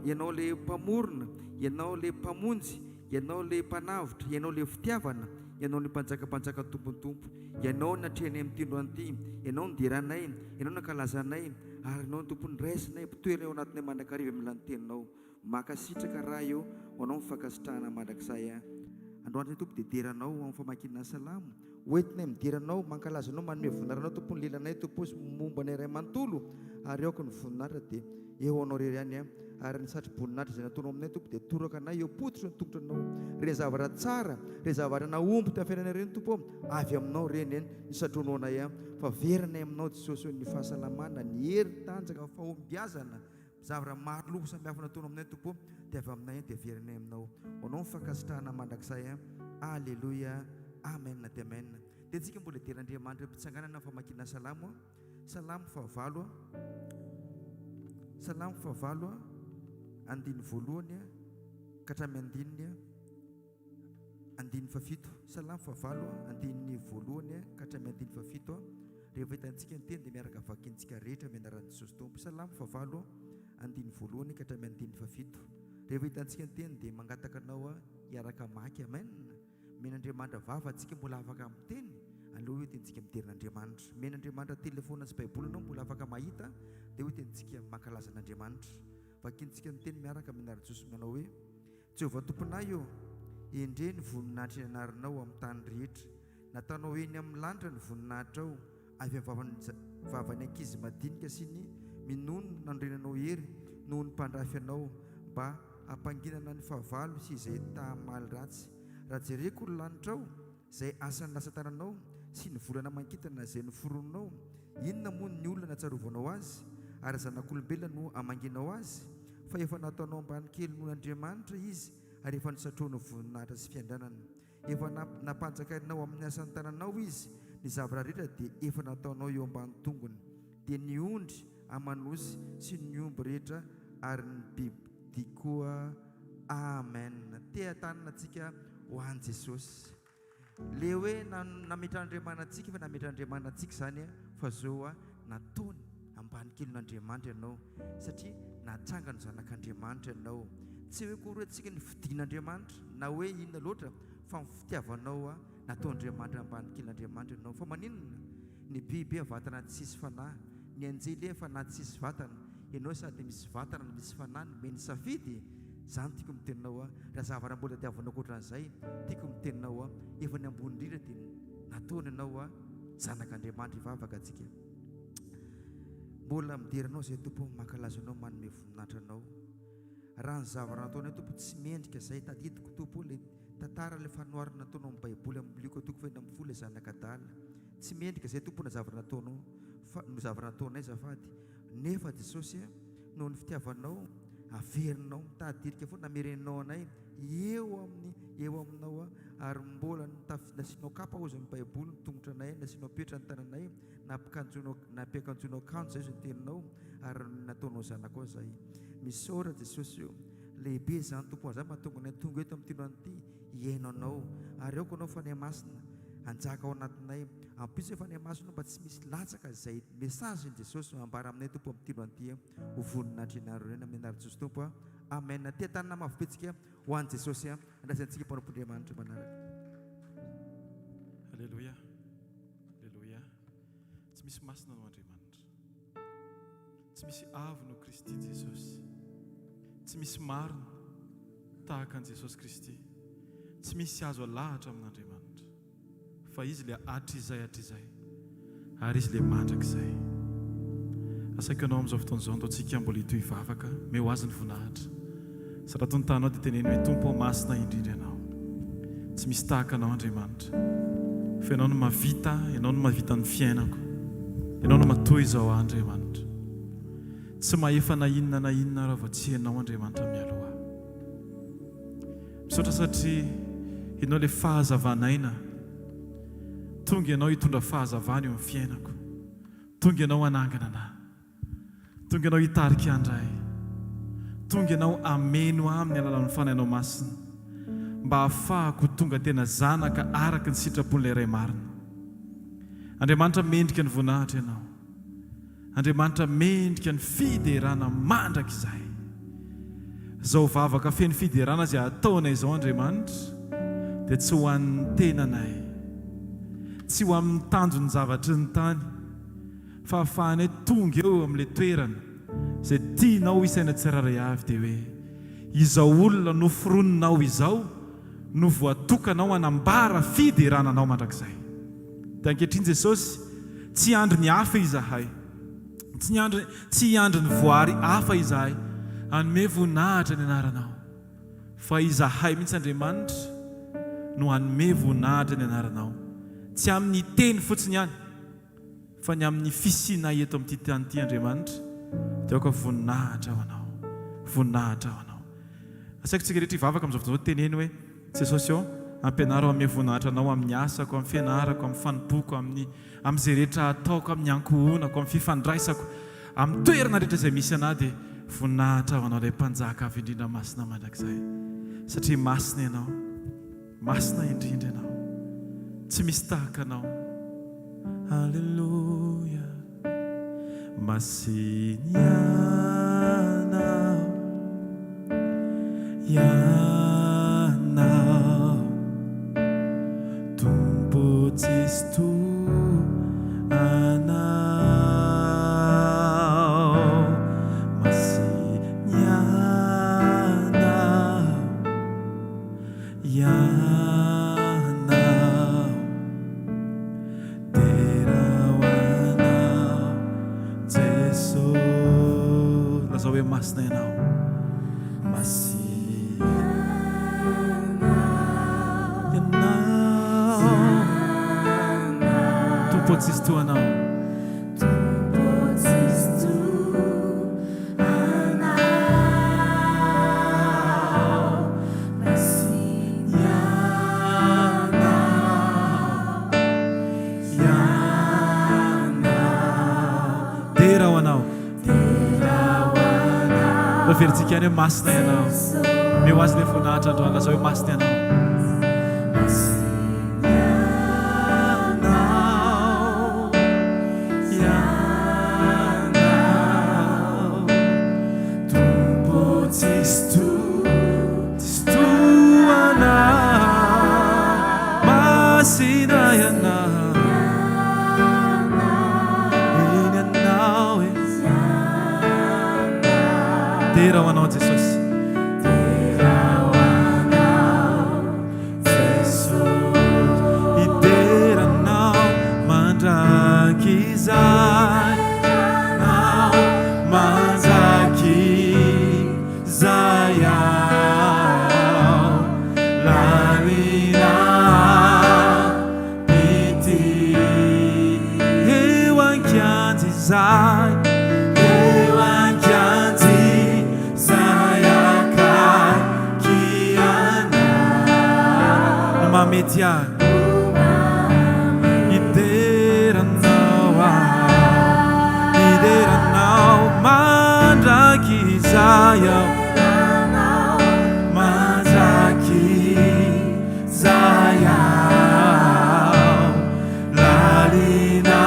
ianao le mpamorona, ianao le mpamonjy, ianao le mpanavitra, ianao le fitiavana, ianao ny mpanjakapanjaka tompontompo, ianao natreny amin'ny tindroan'ity, ianao nidiranay, ianao nankalazanay, ary ianao ny tompony raisinay, mpitoerana eo anatinay mandrakariva amin'ilany teninao. Makasitraka raha eo, anao mifankasitrahana mandrakizay. Androany tompo dia deranao amin'ny famakinana salamo, oentinay mideranao, mankalazanao, manome vonaranao tompony lelanay, tompo sy momba nay iray manontolo, ary aoko ny voninahitra dia eo anao rery ihany ary ny satry-boninahitra izay nataonao aminay tompo dia toraka anay eo pototro ny tongotranao. Reny zavatra tsara, reny zavatra naomby teo fiainana ireny tompo, avy aminao reny ny satroanao anay fa veranay aminao Jesosy ny fahasalamana, ny hery tanjaka, fahombiazana, zavatra maro loko samihafa nataonao aminay tompo dia avy aminay dia veranay aminao. Anao mifankasitrahana mandrakizay. Alleluia, amen dia amen. Dia tsika mbola deran'Andriamanitra mpitsanganana famakinana salamo, salamo fahavalo, salamo fahavalo, andiny voalohany ka hatramin'ny andininy andiny fafito. Salamo fahavalo, andiny voalohany ka hatramin'ny andiny fafito. Rehefa hitantsika ny teny dia miaraka vakintsika rehetra mianaran'i Jesosy tompo. Salamo fahavalo, andiny voalohany ka hatramin'ny andiny fafito. Rehefa hitantsika ny teny dia mangataka anao hiaraka maky. Amen. Men'Andriamanitra vava antsika mbola afaka miteny. Aloha hoe tentsika miderin'Andriamanitra. Men'Andriamanitra telefona sy baibolinao mbola afaka mahita dia hoe tentsika mankalazan'Andriamanitra. Vakintsika ny teny miaraka mianara Jesosy manao hoe: Jehovah tomponay io, endre ny voninahitra ny anarinao amin'ny tany rehetra. Nataonao eny amin'ny lanitra ny voninahitra ao, avy amin'ny vavany ankizy madinika sy ny minono nandrenanao hery noho ny mpandrafy anao mba hampanginana ny fahavalo sy izay tahamaly ratsy. Raha jereko ny lanitra ao izay asan'ny lasa tananao sy ny volana mankitana izay noforononao, inona moa ny olona natsarovana azy ary zanak'olombelona no amanginao azy? Fa efa nataonao ambany kely noho Andriamanitra izy ary efa nisatroanao voninahitra sy fiandranana. Efa napanjakainao amin'ny asan'ny tananao izy, ny zavatra rehetra dia efa nataonao eo ambany tongony. Dia ny ondry amanosy sy ny omby rehetra ary ny biby koa. Amen. Te-tanana antsika ho an'i Jesosy. Le hoe nametrandriamanantsika fa nametrandriamanantsika zany fa zao nataony ambany kely n'Andriamanitra ianao satria natranga ny zanak'Andriamanitra ianao. Tsy hoe koa antsika ny fidian'Andriamanitra na hoe inona loatra fa ny fitiavanao nataon'Andriamanitra ambany kely n'Andriamanitra ianao. Fa maninona ny biby vatana tsy sisy fanahy, ny anjely fa na tsy sisy vatana, ianao sady misy vatana no misy fanahy, meny safidy. Zany tiako miteninao raha zavatra mbola diavanao koatran'izay, tiako miteninao efa ny ambony indrindra dia nataony ianao zanak'Andriamanitra hivavaka antsika. Mbola mideranao izay tompo, mankalaza anao, manome voninahitra anao. Raha ny zavatra nataonao tompo tsy mendrika izay tadidiko tompo, le tantara le fanoharana nataonao amin'ny baiboly amin'ny liko toko faina amin'ny folo zanak'Adala, tsy mendrika izay tompo na zavatra nataonao no zavatra nataonay zafady. Nefa Jesosy noho ny fitiavanao averinao mitadirika foana, namerenao anay eo aminao ary mbola nasianao kapa ozy amin'ny baiboly ny tongotra anay, nasianao petra ny tananay, nampiakanjonao kanjo zay ny teninao ary nataonao zanako zay. Misaora Jesosy io, lehibe zany tompo zany mahatonga anay tonga eto amin'ny tindroan'ity hiaino anao ary aoko anao fanahy masina anjaka ao anatinay. Ampitsy hoe fanahy masina mba tsy misy latsaka izay mesazy ny Jesosy ambara aminay tompo amin'ny tindroan'ity ho voninahitra ianareo ireny amin'ny anarana Jesosy tompo. Amen. Te-tanana mavopetsika ho an'i Jesosy andrasantsika mpanompo-Andriamanitra manaraka. Alleluia, alleluia. Tsy misy masina no Andriamanitra, tsy misy avo no Kristy Jesosy, tsy misy marina tahaka an'i Jesosy Kristy, tsy misy azo alahatra amin'Andriamanitra, fa izy le hatrizay ary izy le mandrakizay. Asaiko ianao amin'izao fotoan'izao ataontsika mbola hitoy hivavaka me ho azy ny voninahitra. Sa raha tontanao dia teneny hoe tompo masina indrindra ianao, tsy misy tahaka anao Andriamanitra, fa ianao no mahavita, ianao no mahavita ny fiainako, ianao no matoy izao Andriamanitra. Tsy mahefa na inona raha vao tsy ianao Andriamanitra mialo ahy. Misaotra satria ianao le fahazavanaina, tonga ianao hitondra fahazavana eo amin'ny fiainako, tonga ianao hanangana anahy, tonga ianao hitarika andray, tonga ianao ameno amin'ny alalan'ny fanahinao masina mba hahafahako tonga tena zanaka araka ny sitrapon'ilay iray marina. Andriamanitra mendrika ny voninahitra ianao, Andriamanitra mendrika ny fiderana mandrakizay. Zao vavaka feno fiderana izay ataonay izao Andriamanitra dia tsy ho an'ny tenanay, tsy ho amin'ny tanjon'ny zavatry ny tany, fa ahafahanay tonga eo amin'ilay toerana izay tianao isaina tsiraray avy dia hoe izao olona no fironinao izao no voatokanao hanambara fiderananao mandrakizay. Dia ankehitriny Jesosy tsy andry ny hafa izahay, tsy andry ny voary hafa izahay hanome voninahitra ny anaranao, fa izahay mihitsy Andriamanitra no hanome voninahitra ny anaranao, tsy amin'ny teny fotsiny ihany fa ny amin'ny fisianay eto amin'ity tany ity Andriamanitra dia aoka voninahitra ho anao, voninahitra ho anao. Asaiko tsika rehetra hivavaka amin'izao fotoana teneny hoe Jesosy ao ampianarao amin'ny voninahitra anao amin'ny asako, amin'ny fianarako, amin'ny fanompoko, amin'izay rehetra ataoko, amin'ny ankohonako, amin'ny fifandraisako, amin'ny toerana rehetra izay misy anao dia voninahitra ho anao ilay mpanjaka avy indrindra masina mandrakizay, satria masina ianao, masina indrindra ianao, tsy misy tahaka anao. Halleluja. Masiny ianao, ianao Tompo Kristo anao, masiny ianao, ianao terao anao Jesosy. Lazao hoe masina ianao, masina Tompo Kristo anao, Tompo Kristo anao, masiny ianao, ianao terao anao, referitsika ihany hoe masina ianao. Meo azy ilay voninahitra androany, lazao hoe masina ianao. Terao anao Jesosy, terao anao Jesosy, iteranao mandraky izay, anao mandraky izay ao, lalina pity eo ankianjy izay, metiar iteranao mandraky izay ao, mandraky izay ao, lalina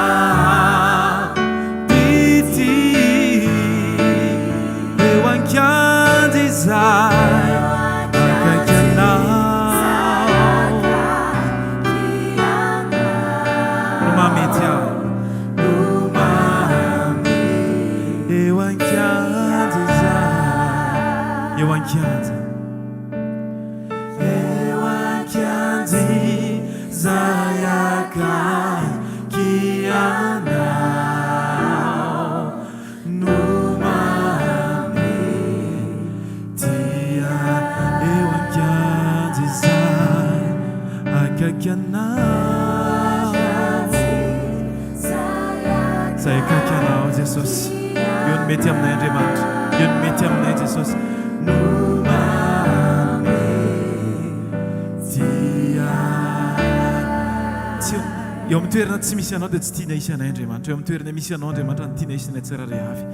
pity eo ankianjy izay akaiky anao. Eu ankianza zayakai kianao numami tia. Eu ankianza zay akakianao, zayakakianao Jesosy. Io no mety aminay Andriamanitra, io no mety aminay Jesosy. Eo amin'ny toerana tsy misy anao dia tsy tiana isy anay Andriamanitra. Eo amin'ny toerana misy anao Andriamanitra ny tiana isy anay tsiraray avy.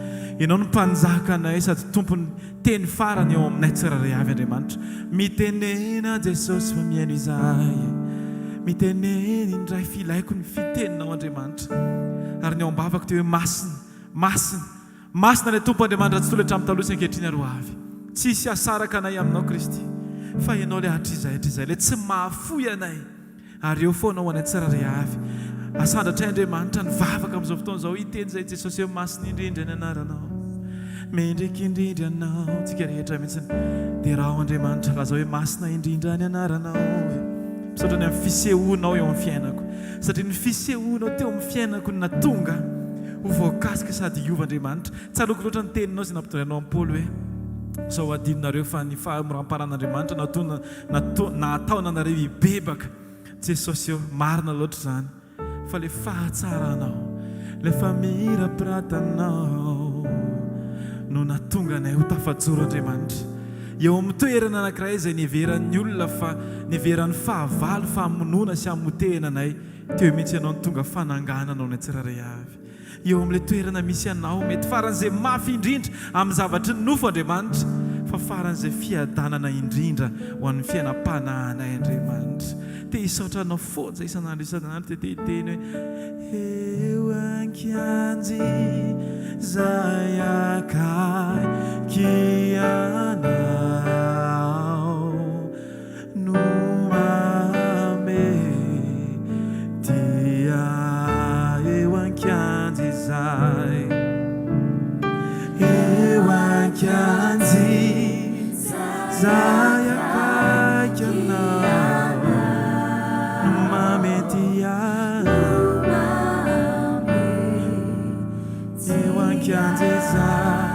Ianao no mpanjaka anay sady tompony teny farany eo aminay tsiraray avy Andriamanitra. Mitenena Jesosy fa mihaino izahay, mitenena indray filaiko ny fiteninao Andriamanitra. Ary ny ao am-bavako teo hoe masina, masina, masina ilay tompo Andriamanitra tsy tolo hatramin'ny taloha sy ankehitriny aroa avy. tsisy asaraka anay aminao Kristy fa ianao le hatrizay le tsy mahafoy anay ary eo foana ho anay tsirairay avy asandatra Andriamanitra ny vavaka amin'izao fotoana izao hiteny zay Jesosy eo masina indrindra ny anaranao mendrika indrindra anao tsika rehetra mihitsiny dia raha ao Andriamanitra lazao hoe masina indrindra ny anaranao misaotra ny amin'ny fisehoanao eo amin'ny fiainako satria ny fisehoanao teo amin'ny fiainako ny natonga ho voakasika sady hiova Andriamanitra tsaloko loatra ny teninao izay nampitondrainao amin'ny Paoly hoe sao adininareo fa ny fahamoram-paran'Andriamanitra nataona anareo hibebaka Jesosy eo marina loatra zany fa le fahatsaranao le famirapirantanao no natonga anay ho tafajoro Andriamanitra eo amin'ny toerana anankiray izay niheveran'ny olona fa niheveran'ny fahavalo fahamonona sy hamotehana anay teo mihitsy ianao ny tonga fanangananao ny tsirairay avy eo amin'ilay toerana misy anao mety faran'izay mafy indrindra amin'ny zavatry ny nofo Andriamanitra fa faran'izay fiadanana indrindra ho an'ny fiainam-pananay Andriamanitra dia hisaotra anao foana zay isan'andro isan'andro dia hiteny hoe eo ankianjy zay akaiky anao no mametia eo ankianjy zay eo ankianjy zay akaiky anao no mametia eo ankianjy zay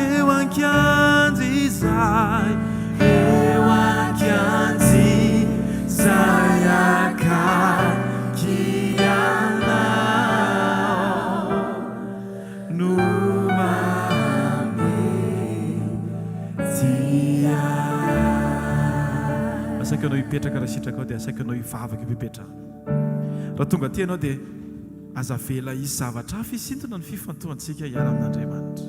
eo ankianjy zay eo ankianjy zay akaiky anao no mametia. Asaika anao hipetraka raha sitraka ao dia asaika anao hivavaka hipetraka raha tonga aty ianao dia aza vela izy zavatra hafa isintona ny fifantohantsika hiara amin'Andriamanitra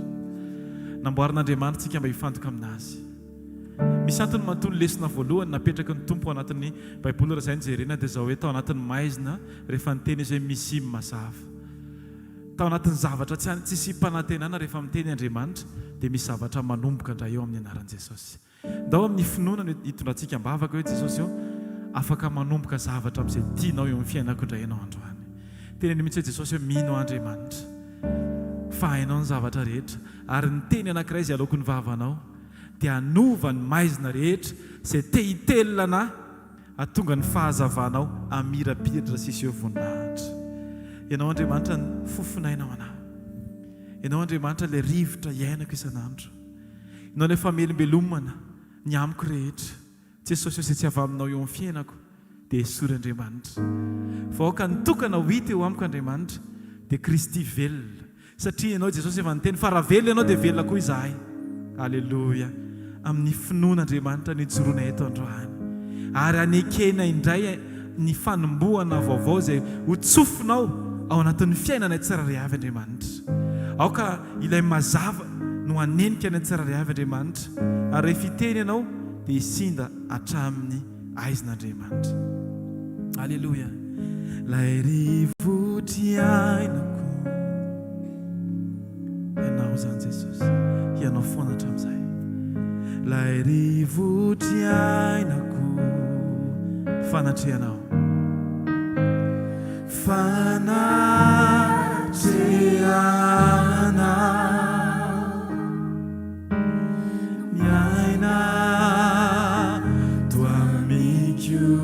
namboarin'Andriamanitra tsika mba hifantoka aminazy misy antony manontolo lesona voalohany napetraka ny tompo anatin'ny baiboly raha izay nijerena dia zao hoe tao anatin'ny maizina rehefa niteny izy hoe misy mazava tao anatin'ny zavatra tsy simpanantenana rehefa miteny Andriamanitra dia misy zavatra manomboka ndra eo amin'ny anaran'i Jesosy ndao amin'ny finoana hitondrantsika mbavaka hoe Jesosy eo afaka manomboka zavatra amin'izay tianao eo amin'ny fiainako indray ianao androany teneny mihitsy hoe Jesosy hoe mino Andriamanitra fa hainao ny zavatra rehetra ary ny teny anankiray izay alokon'ny vavanao dia anova ny maizina rehetra izay te hitelona anahy atonga ny fahazavanao amirapiratra sisy eo voninahitra ianao Andriamanitra ny fofonainao anahy ianao Andriamanitra ilay rivotra iainako isan'andro ianao ilay famelombelomana ny amiko rehetra Jesosy izay tsy avy aminao eo amin'ny fiainako dia esory Andriamanitra fa aoka nitokana ho hita eo amiko Andriamanitra dia Kristy velona satria ianao Jesosy efa niteny fa raha velona ianao dia velona koa izahay alleluia amin'ny finoan'Andriamanitra nijoroana eto androany ary anekena indray ny fanombohana vaovao izay ho tsofinao ao anatin'ny fiainana tsirairay avy Andriamanitra aoka ilay mazava no anenika ny tsirairay avy Andriamanitra ary rehefa hiteny ianao dia hisinda hatramin'ny aizin'Andriamanitra alleluia lay rivotry ainako ianao zany Jesosy ianao foana hatramin'izay lay rivotry ainako fanatrehanao fanatrehanao miaina toa amikio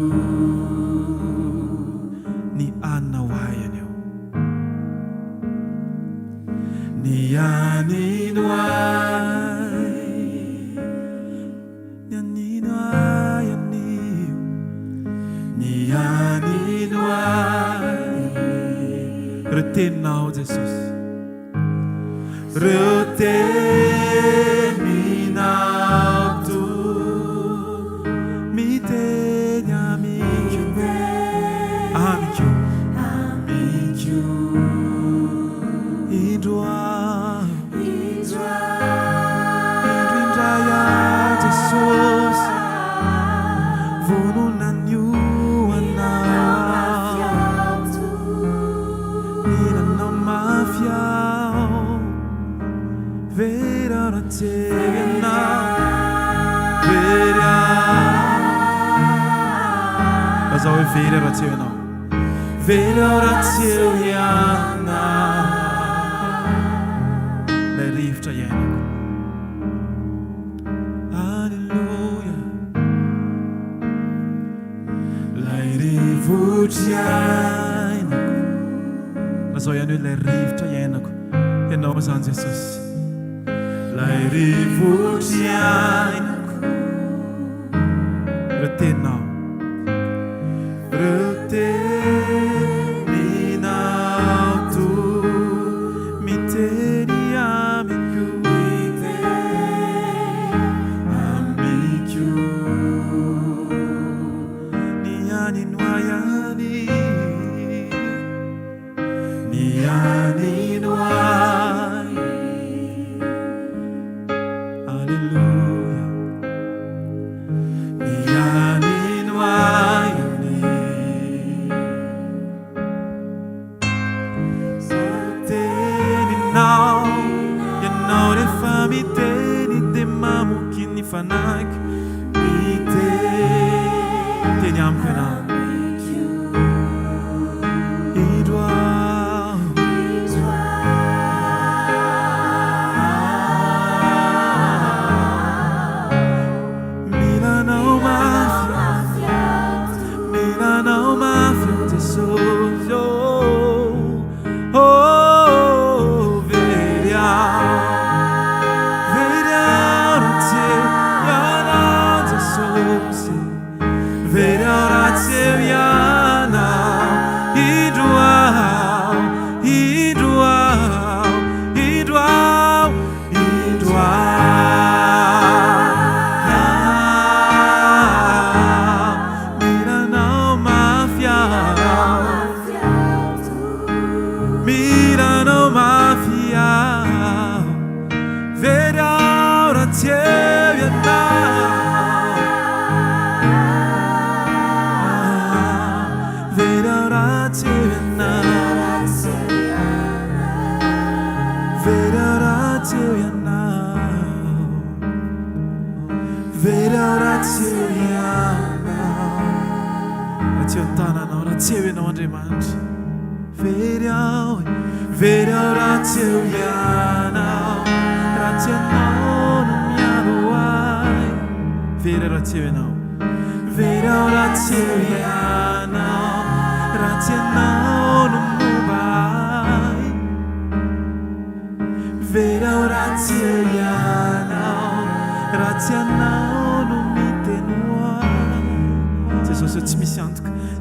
ny anao ahiany eo ny anino reteninao Jesosy reteninao tu miteny amikio indroindray Jesosy vononanio atao hoe very aho raha tsy eo ianao, very aho raha tsy eo ianao. Lay rivotra iainako. Alleluia. Lay rivotra iainako. Lazao ihany hoe lay rivotra iainako ianao zany Jesosy. Lay rivotra iainako. Ireo teninao, ireo teninao to miteny amiko, amiko ny aninoaiany, ny aninoai. Alleluia. Ny aninoaiany, teninao ianao rehefa miteny dia mamoky ny fanaky, miteny amiko ianao.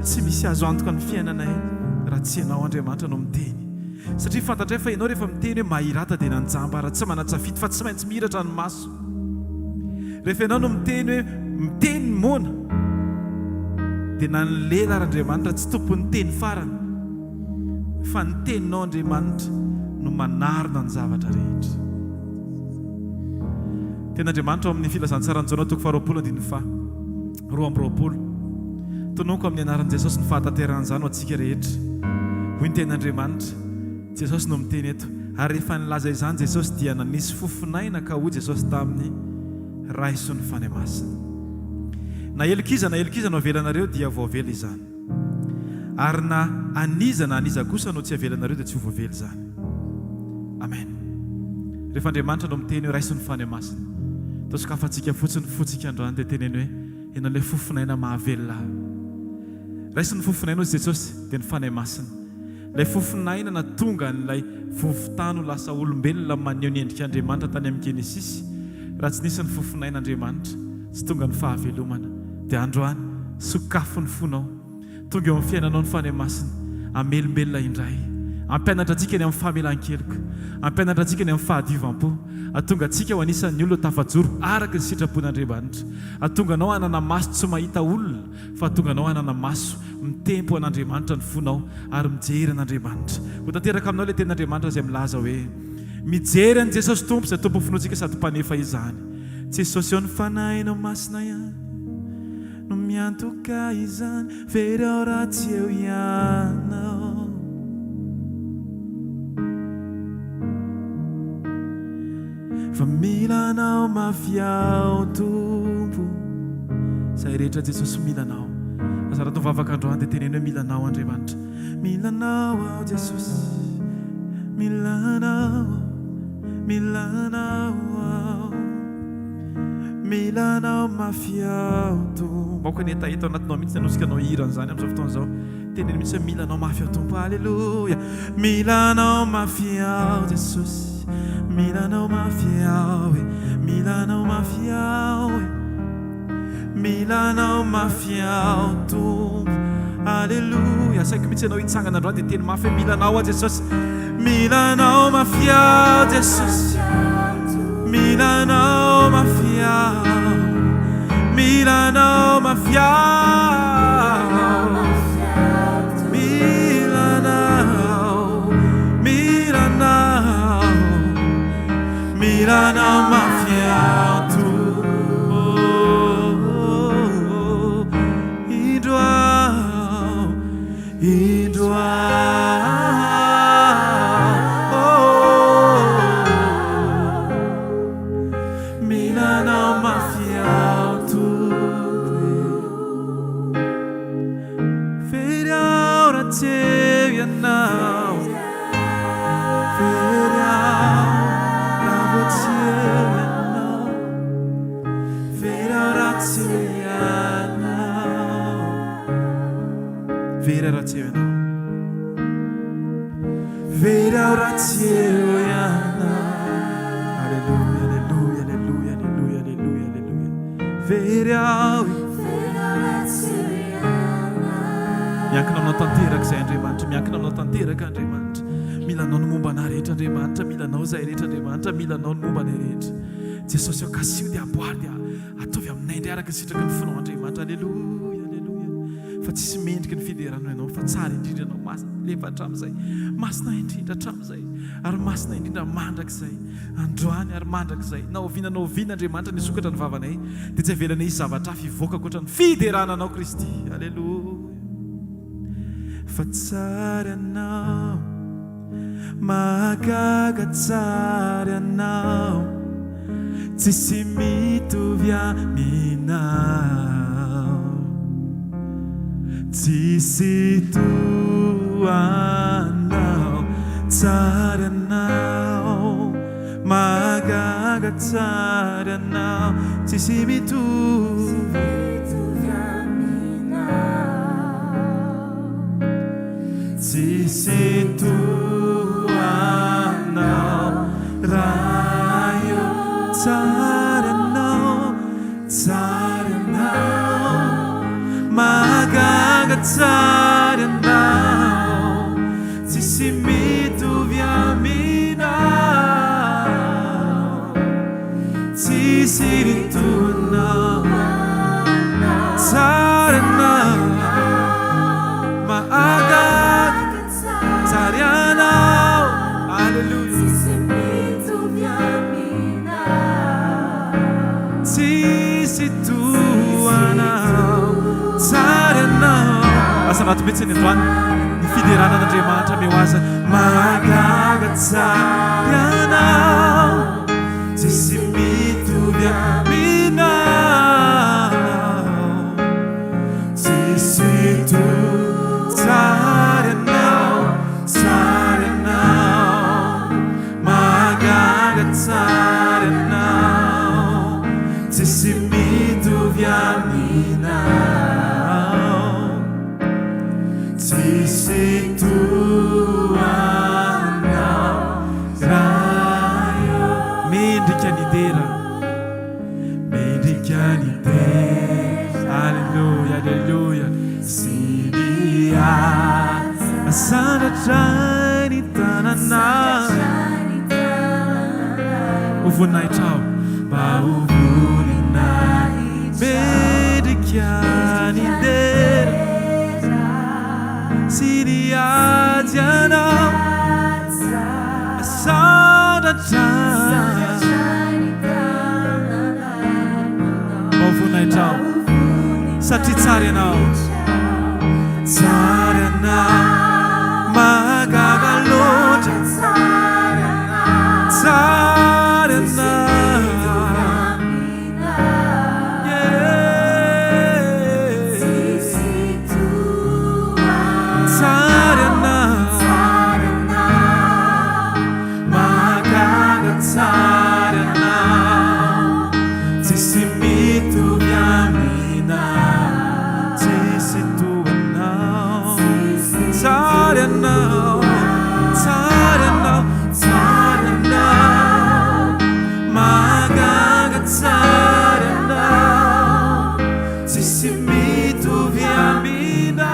Tsy misy azo antoka ny fiainanay raha tsy ianao Andriamanitra no miteny. Satria fantatra fa ianao rehefa miteny hoe mahirata dia nanjamba raha tsy manatsafidy fa tsy maintsy mihiratra ny maso. Rehefa ianao no miteny hoe miteny mona dia na ny lela ary Andriamanitra tsy tompony teny farany, fa ny teninao Andriamanitra no manarina ny zavatra rehetra. Ten'Andriamanitra ao amin'ny filazantsarany Jona 2:20 tononko amin'ny anaran'i Jesosy ny fahatanteran'izany ho antsika rehetra. Hoy ny ten'Andriamanitra, Jesosy no miteny eto, ary rehefa nilaza izany Jesosy dia nanisy fofinaina ka hoy Jesosy taminy, raiso ny fanahy masina. Na elokiza no avelanareo dia voavela izany, ary na aniza kosa no tsy avelanareo dia tsy ho voavela izany. Amen. Rehefa Andriamanitra no miteny hoe raiso ny fanahy masina, tosokafantsika fotsika androany dia teneny hoe ianao ilay fofinaina mahavelona. Raiso ny fofinaina hozy Jesosy dia ny fanahy masina. Ilay fofinaina na tonga n'ilay vovotany lasa olombelona maneho ny endrik'Andriamanitra tany amin'ny Genesisy. Raha tsy nisy ny fofinain'Andriamanitra tsy tonga ny fahavelomana. Dia androany sokafo ny fonao, tonga eo amin'ny fiainanao ny fanahy masina, amelombelona indray, ampianatra antsika ny amin'ny famelan-keloka, ampianatra antsika ny amin'ny fahadiovam-po, atonga antsika ho anisan'ny olona tafajoro araka ny sitrapon'Andriamanitra. Atonga anao hanana maso tsy mahita olona, fa atonga anao hanana maso mitempo an'Andriamanitra ny fonao ary mijery an'Andriamanitra. Ho tanteraka aminao ilay ten'Andriamanitra izay milaza hoe mijery an'i Jesosy Tompo izay tompo finoantsika sady mpanefa izany. Jesosy eo ny fanahinao masina ihany no miantoka izany, very ao raha tsy eo ianao. Fa milanao mafy ao Tompo, izay rehetra Jesosy milanao aza raha tovavaka androany dia teneny hoe milanao Andriamanitra, milanao aho Jesosy, milanao, milanao aho, milanao mafy aho Tompo. Maoko ny hetaheta ao anatinao mihitsy anosika anao hiran'izany amin'izao fotoana izao, teneny mihitsy hoe milanao mafy aho Tompo. Alleluia, milanao mafy aho Jesosy, milanao mafy aho, milanao mafy aho, milanao mafy aho Tompo. Alleluia, saiko mihitsy ianao hitsangana androany dia teny mafy hoe milanao aho Jesosy, milanao mafy aho Jesosy, milanao mafy aho, milanao mafy aho, milanao, milanao, milanao mafy aho Tompo. Indro aho, indro miankina aminao tanteraka izay Andriamanitra, miankina aminao tanteraka Andriamanitra, milanao ny momba anay rehetra Andriamanitra, milanao izay rehetra Andriamanitra, milanao ny momba anay rehetra Jesosy. Ao kasio dia aboary dia ataovy aminay indray araka ny sitraka ny fonao Andriamanitra. Alleluia, alleluia. Fa tsisy mendrika ny fideranao ianao, fa tsara indrindra ianao, masina lefa hatramin'izay, masina indrindra hatramin'izay, ary masina indrindra mandrakizay androany, ary mandrakizay naoviana Andriamanitra ny sokatra ny vavanay, dia tsy havelana izy zavatra fivoaka ankoatra ny fiderananao Kristy. Alleluia. Fa tsara ianao, mahagaga tsara ianao, tsisy mitovy aminao, tsisy toanao, tsara ianao, mahagaga tsara ianao, tsisy mitovy tsisy toanao, raio tsara ianao, tsara ianao, mahagaga tsara ianao, tsisy mitovy aminao, tsisy toanao, tsara ianao, mahagaga Sarianao, alleluia. Sisi tuanao, Sarianao. Asa nato mihitsy ny androany ny fideranan'Andriamanitra mihoaza mahagaga Sarianao, sisi mitovy aminao, sisi Sarianao, Sarianao, mahagaga Sarianao, tsisy mitovy aminao, tsisy toanao, raio mendrika ny dera, mendrika ny dera. Alleluia, alleluia. Sanatrai ny tananay, voninahitra aho mba voninahitra mendrika ny dera, sy ny ady anao sanatrai mba voninahitra aho satria tsara ianao, tsara ianao, mahagaga loatra, tsara ianao, tsisy mitovy amina tsisy toanao tsara anao tsara anao tsara anao magaga tsara anao tsisy mitovy amina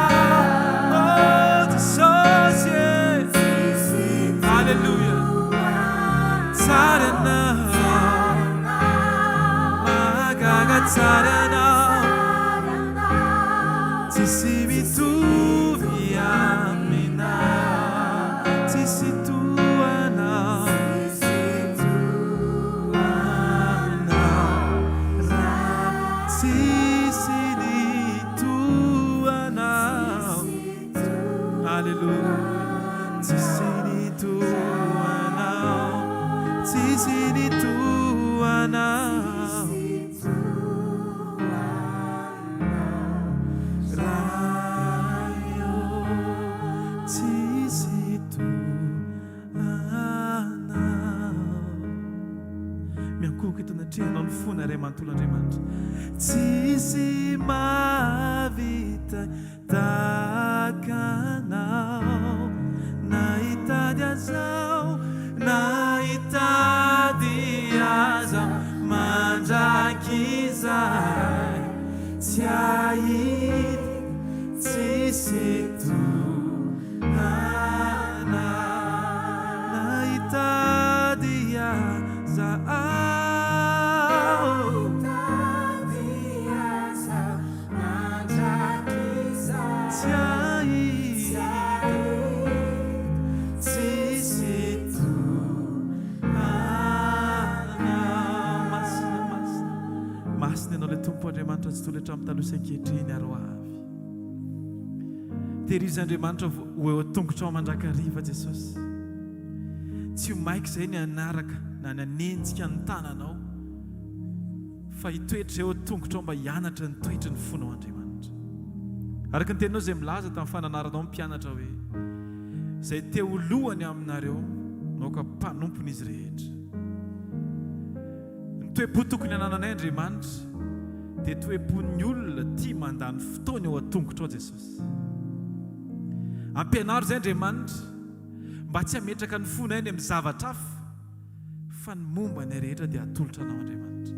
Jesosy Alleluia tsara anao magaga tsara anao tsisy mitovy amina tsisy toanao tsisy ny toanao Alleluia tsisy ny toanao tsisy ny toanao miankokitanatrianao ny fona ray manontol'Andriamanitra tsisy mahavita tahaka anao na hitady azao na hitady aza mandraky izay tsy ahity tsisy toanao na hitady aza Andriamanitra tsy tolatra amin'ny talosan-kehitriny aro avy tehirizy Andriamanitra ho eo tongotra ao mandrakariva Jesosy tsy ho maiky izay ny anaraka na ny anenjika ny tananao fa hitoetra eo tongotra ao mba hianatra ny toetry ny fonao Andriamanitra araka ny teninao izay milaza tamin'ny fananaranao mpianatra hoe izay teo lohany aminareo naoka mpanompony izy rehetra ny toe-po tokony anananay Andriamanitra dia toe-pon'ny olona tia mandany fotoana eo an-tongotra ao Jesosy ampianaro izay Andriamanitra mba tsy hametraka ny fonay any amin'ny zavatra hafa fa ny momba ny rehetra dia atolotra anao Andriamanitra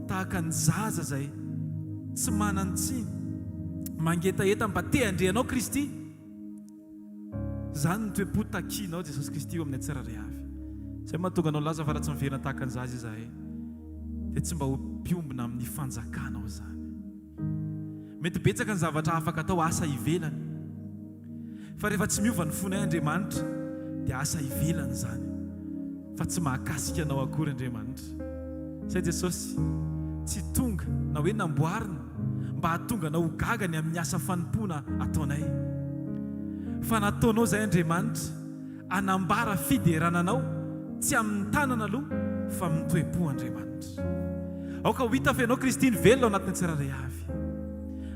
tahaka ny zaza izay tsy manan-tsiny mangetaheta mba te handrehanao Kristy izany ny toe-po takianao Jesosy Kristy eo amin'ny tsirairay avy izay mahatonga anao laza fa raha tsy miverina tahaka ny zaza izahay dia tsy mba ho mpiombona amin'ny fanjakanao izany mety betsaka ny zavatra afaka atao asa ivelany fa rehefa tsy miova ny fonay Andriamanitra dia asa ivelany izany fa tsy mahakasika anao akory Andriamanitra izay Jesosy tsy tonga na hoe namboarina mba hahatonga anao gagany amin'ny asa fanompoana ataonay fa nataonao izay Andriamanitra anambara fiderananao tsy amin'ny tanana aloha fa amin'ny toe-po Andriamanitra aoka ho hita fa ianao Kristy ny velona ao anatin'ny tsirairay avy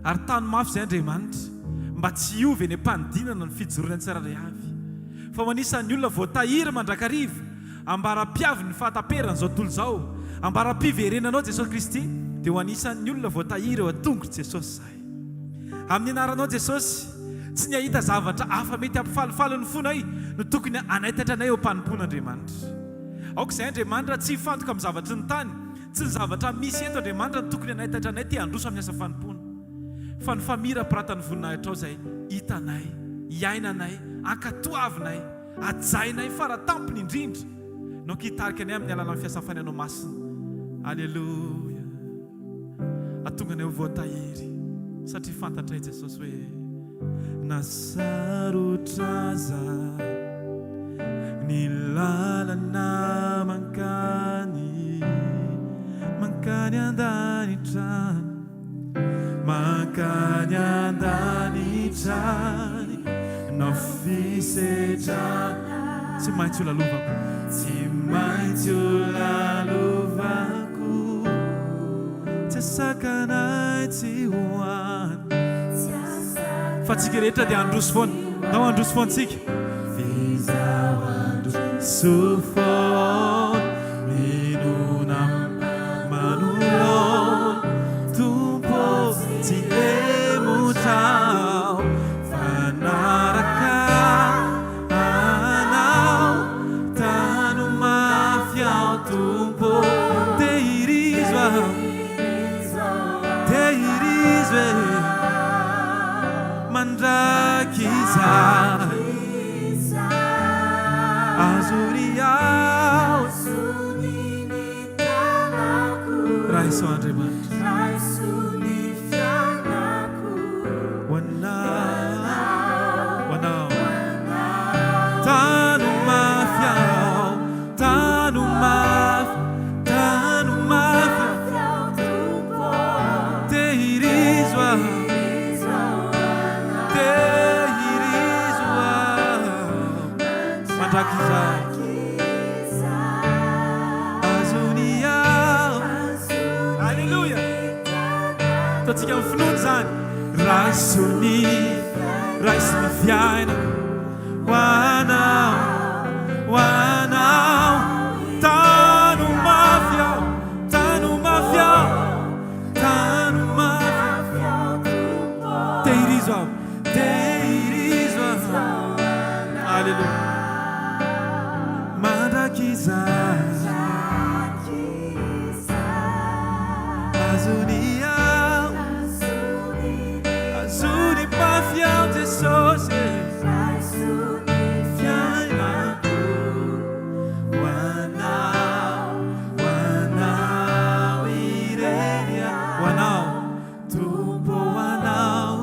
ary tany mafy izay Andriamanitra mba tsy hiovy eny am-panidinana ny fijoroana ny tsirairay avy fa manisan'ny olona voatahiry mandrakariva ambara-piavy ny fahataperana izao tontolo izao ambara-piverenanao Jesosy Kristy dia ho anisan'ny olona voatahiry eo an-tongotra Jesosy izahay amin'ny anaranao Jesosy tsy ny ahita zavatra hafa mety hampifalifaly ny fonay no tokony anaitatra anay eo am-panompon'Andriamanitra aoka izay Andriamanitra tsy hifantoka amin'ny zavatra ny tany tsy ny zavatra misy eto Andriamanitra no tokony anaitatra anay ty handroso amin'ny asa fanompoana fa ny famira-piratany voninahitra ao izay hitanay hiainanay ankatoavinay ajainay faratampony indrindra no kitarika anay amin'ny alalan'ny fiasafananao masina Alleluia atonga anay ho voatahiry satria fantatray Jesosy hoe nasarotraza ny lalana mankany andanitrany mankany andanitrany no fisetrana tsy maintsy ho lalovako tsy maintsy ho lalovako tsy sakanay tsy hoany fa tsika rehetra dia androso foana nao androso foantsika fizao androso foana minona manu anao fanaraka anao tano mafy ao tompo tehirizo e mandraky za azony ao raiso Andriamanitra wanao tano mafy ao tano mafy tehirizo mandraky za azony ao alleluia tatsika amin'ny finoany zany raisony fiainako hoanao tano mafy ao tehirizo ao alleluia mandraky za azony ao azony mafy ao Jesosy fiainako hoanao irery hoanao tompo hoanao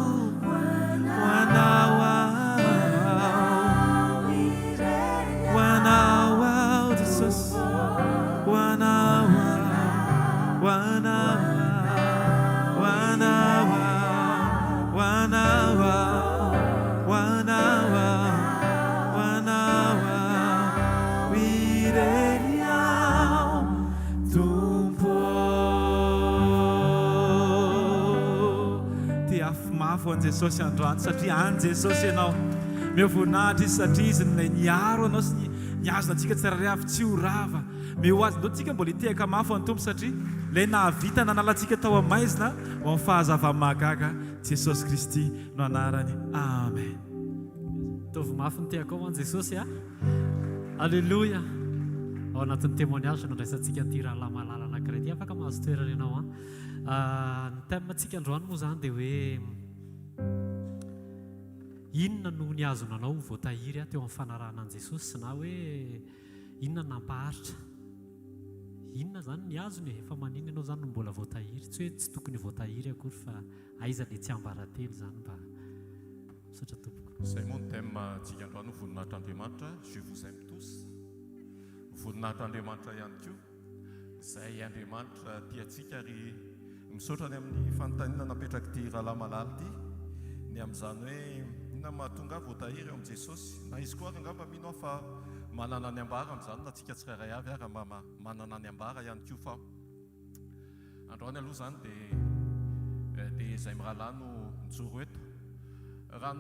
ao Jesosy hoanao irery ao tompo ty afimafy an Jesosy androany satria any Jesosy ianao miovonahitra izy satria izy nilay niaro anao sy niazona antsika tsirairay avy tsy ho rava meo azy ndao tsika mbola hitehaka mafy any tompo satria lay nahavita nanalantsika tao amaizina ho amin'ny fahazavany mahagaga Jesosy Kristy no anarany amen. Tovy mafy ny teako ao an Jesosy alleluia ao anatin'ny témoignage nandraisantsika an'ity rahalahy malala anankiray ity afaka mahazo toerana ianao ny thème antsika androany moa zany dia hoe inona no niazonanao voatahiry teo amin'ny fanarahana an Jesosy na hoe inona nampaharitra inona zany niazony efa manino ianao zany no mbola voatahiry tsy hoe tsy tokony voatahiry akory fa aiza le tsy ambaratelo zany mba misaotra tompoko. Zay moa ny thème antsika androany voninahitran'Andriamanitra je vous aime tous voninahitran'Andriamanitra ihany koa izay Andriamanitra tiantsika ary misaotra ny amin'ny fanontaniana napetraky ity rahalahy malala ity ny amin'izany hoe inona mahatonga voatahiry eo amin'i Jesosy na izy koa angamba mino aho fa manana ny ambara amin'izany na tsika tsirairay avy ary manana ny ambara ihany koa fa androany aloha zany dia izay mirahalahy no mijoro eto raha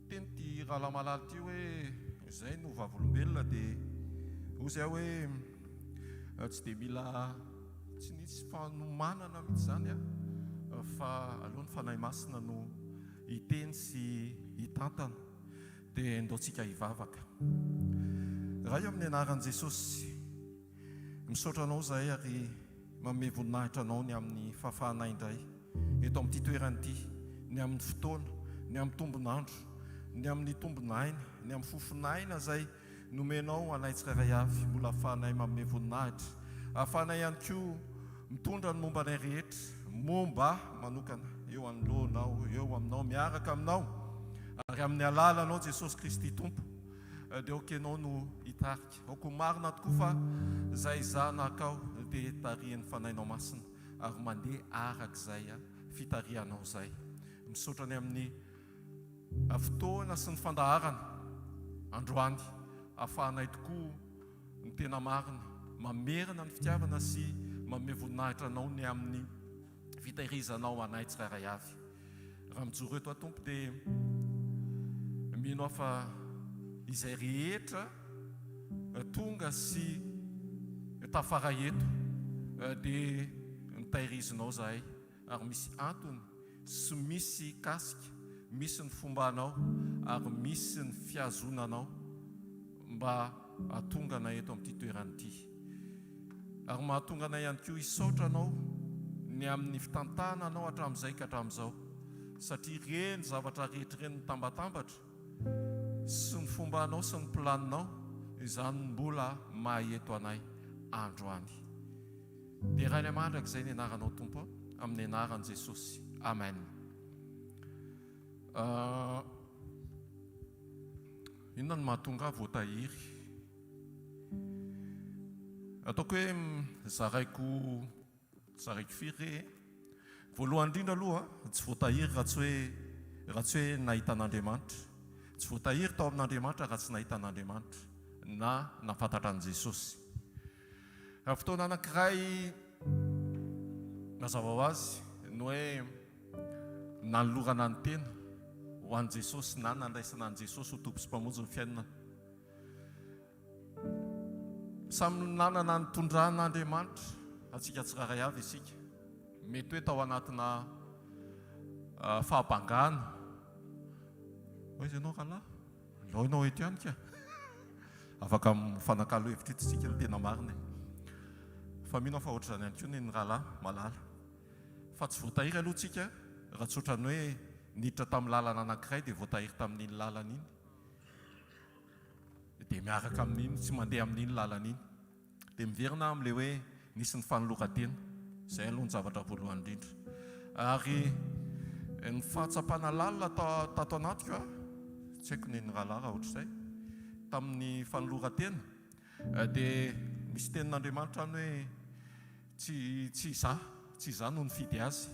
teny ty rahalahy malala ty hoe izay no vavolombelona dia ozy aho hoe tsy dia mila tsy nisy fanomanana mihitsy zany fa alohan'ny fanahy masina no hiteny sy hitantana dia ndaontsika hivavaka raha eo amin'ny anaran'i Jesosy misaotra anao zahay ary manome voninahitra anao ny amin'ny fahafahanay indray eto amin'ity toerana ity ny amin'ny fotoana ny amin'ny tombonandro ny amin'ny tombonaina ny amin'ny fofonaina zay nomenao anay tsirairay avy mbola ahafahanay manome voninahitra ahafahanay ihany koa mitondra ny momba anay rehetra momba manokana eo anoloanao eo aminao miaraka aminao ary amin'ny alalanao Jesosy Kristy tompo dia okenao no hitarika aoko marina tokoa fa zay zanakao dia tarihan'ny fanainao masina ary mandeha arak'izay fitarihanao zay misaotra ny amin'ny fotoana sy ny fandaharana androany ahafahanay tokoa ny tena marina mamerina ny fitiavana sy manome voninahitra anao ny amin'ny fitahirizanao anay tsirairay avy raha mijoro eto atompo dia mino aho fa izay rehetra tonga sy tafara eto dia nitahirizinao zahay ary misy antony sy misy kasika, misy ny fomba anao ary misy ny fiazonanao mba atongana eto amin'ity toerana ity. Ary mahatonga anay ihany koa hisaotra anao ny amin'ny fitantana anao hatramin'izay ka hatramin'izao, satria reny zavatra rehetra reny mitambatambatra sy ny fomba anao sy ny planinao izany mbola maheto anay androany. Dia raha ny mandrak'izay ny anaranao Tompo, amin'ny anaran'i Jesosy. Amen. Inona no mahatonga voatahiry? Ataoko hoe zaraiko firy. Voalohany indrindra aloha tsy voatahiry raha tsy hoe nahita an'Andriamanitra. Tsy voatahiry tao amin'Andriamanitra raha tsy nahita an'Andriamanitra na nafantatra an'i Jesosy. Fotoana anankiray mazava ho azy no hoe nanolorana ny tena ho an'i Jesosy na nandraisana an'i Jesosy ho tompo sy mpamonjy ny fiainana. Samy nanana ny tondran'Andriamanitra, atsika tsiraray avy isika. Mety hoe tao anatina fahabangana. Oizy ianao rahalahy, laoinao eto ihany ka. Afaka mifanakalo hevitra ity tsika ny tena marina. Fa mino fa ohatr'izany ihany koa ny rahalahy malala. Fa tsy voatahiry aloha tsika raha tsy ohatrany hoe niditra tamin'ny lalana anankiray dia voatahiry tamin'iny lalana iny. Dia miaraka amin'iny, tsy mandeha amin'iny lalana iny. Dia miverina amin'ilay hoe nisy ny fanoloran-tena. Izay aloha ny zavatra voalohany indrindra. Ary ny fahatsapana lalina tato anatiko tsy haiko ny rahalahy raha ohatr'izay. Tamin'ny fanoloran-tena dia misy tenin'Andriamanitra any hoe tsy izaho no nifidy azy,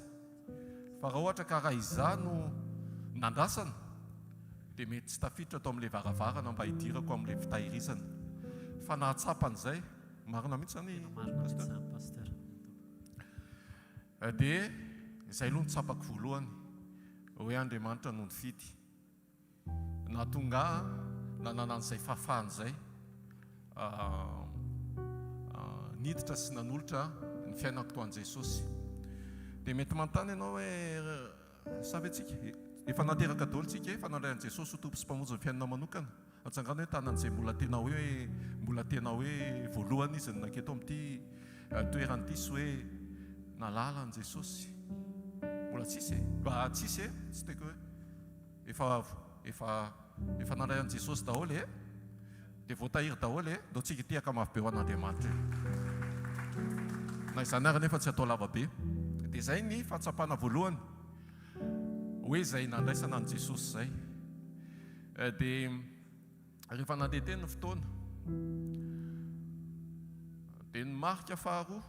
fa raha ohatra ka raha izaho no nandrasana dia mety tsy tafiditra tao amin'ilay varavarana mba hidirako amin'ilay fitahirizana. Fa nahatsapan'izay marina mihitsy zany Pasteur. dia izay aloha ny tsapako voalohany hoe Andriamanitra no nifidy. Nahatonga nanana an'izay fahafahana izay niditra sy nanolotra ny fiainako toan'i Jesosy. Dia mety manontany ianao hoe saventsika efa nateraka daholo tsika efa nandray an'i Jesosy ho tompo sy mpamonjy ny fiainana manokana. Atsangana hoe tanan'izay mbola tena hoe voalohany izy naketo amin'ity toerana ity sy hoe nalala an'i Jesosy. Mbola tsisy tsisy tsy teko hoe efa nandray an'i Jesosy daholo dia voatahiry daholo dao tsika tiaka mafy be ho an'Andriamanitra. Na izany ary nefa tsy atao lavabe. Dia izay ny fahatsapana voalohany hoe izay nandraisana an'i Jesosy izay. Dia rehefa nandeha teny ny fotoana dia ny marika faharoa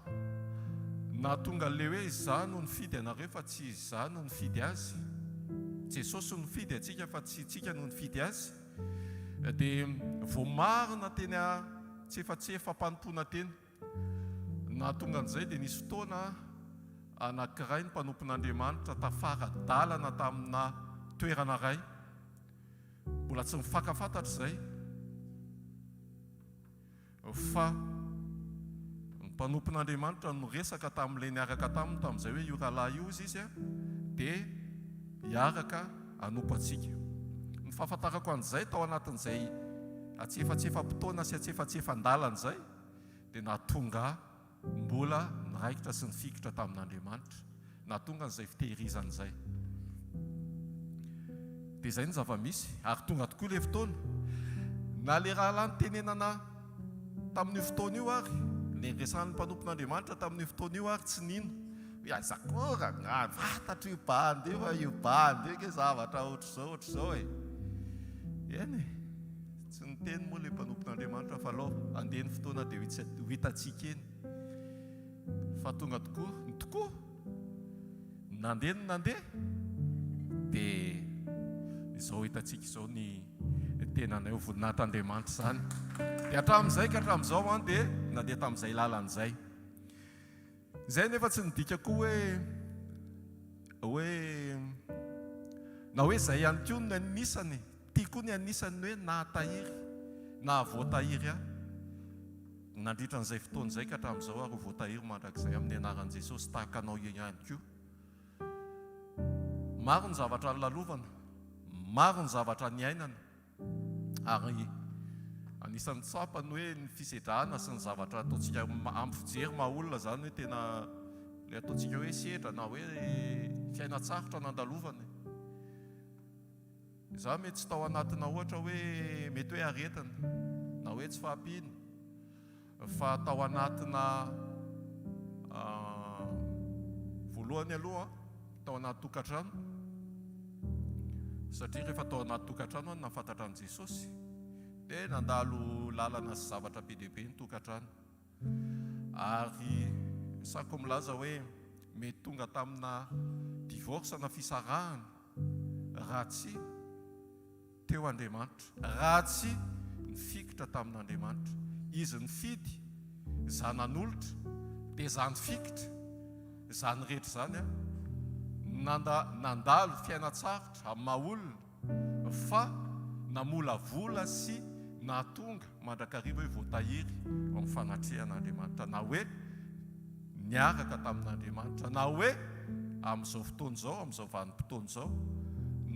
nahatonga le hoe izaho no nifidy anareo fa tsy izaho no nifidy azy. Jesosy no nifidy atsika fa tsy tsika no nifidy azy. Dia voamarina teny tsefa-panompoana teny nahatonga an'izay dia nisy fotoana anankiray ny mpanompon'Andriamanitra tafara dalana tamina toerana iray. Mbola tsy mifankafantatra izay fa ny mpanompon'Andriamanitra no resaka tamin'ilay niaraka taminy tamin'izay hoe io rahalahy io izy dia hiaraka hanompo antsika. Ny fahafantarako an'izay tao anatin'izay atsefatsefam-potoana sy atsefatsefan-dalana izay dia nahatonga mbola niraikitra sy nifikitra tamin'Andriamanitra, nahatonga an'izay fitehirizana izay. Dia izay ny zava-misy ary tonga tokoa ilay fotoana na le rahalahy nytenenana tamin'io fotoana io ary le resan'ny mpanompon'Andriamanitra tamin'io fotoana io ary tsy nino hoe azakora fantatro io bandy ke zavatra ohatr'izao eny tsy niteny moa le mpanompon'Andriamanitra fa lao andeha ny fotoana dia ho hitantsika eny. Fa tonga tokoa nandeha dia izao hitantsika izao ny tenanay ho voninahitran'Andriamanitra izany. Dia hatramin'izay ka hatramin'izao dia nandeha tamin'izay lalan'izay. Izay nefa tsy nidika koa hoe na hoe izay ihany koa ny anisany tia koa ny anisany hoe nahatahiry na voatahiry nandritra n'izay fotoana izay ka hatramin'izao ary ho voatahiry mandrakizay amin'ny anaran'i Jesosy tahaka anao ihany koa. maro ny zavatra nylalovana, maro ny zavatra ny ainana, ary anisan'ny tsapany hoe ny fisedrahana sy ny zavatra ataontsika ampifijery maha-olona zany hoe tena le ataontsika hoe sedra na hoe fiainatsarotra nandalovana. Za mety tsy tao anatina ohatra hoe mety hoe aretina na hoe tsy fahampiana, fa tao anatina voalohany aloha tao anaty tokantrano, satria rehefa tao anaty tokantrano any nafantatra an' Jesosy dia nandalo lalana sy zavatra be dia be ny tokantrano, ary sako milaza hoe mety tonga tamina divorce na fisarahana raha tsy teo Andriamanitra, raha tsy nifikitra tamin'Andriamanitra. Izy nifidy zanan'olotra dia zany fikitra zany rehetra zany nandalo fiainatsarotra amin'ny maha-olona, fa namolavola sy nahatonga mandrakariva hoe voatahiry amin'ny fanatrehan'Andriamanitra, na hoe niaraka tamin'Andriamanitra, na hoe amin'izao fotoana izao, amin'izao vanim-potoana izao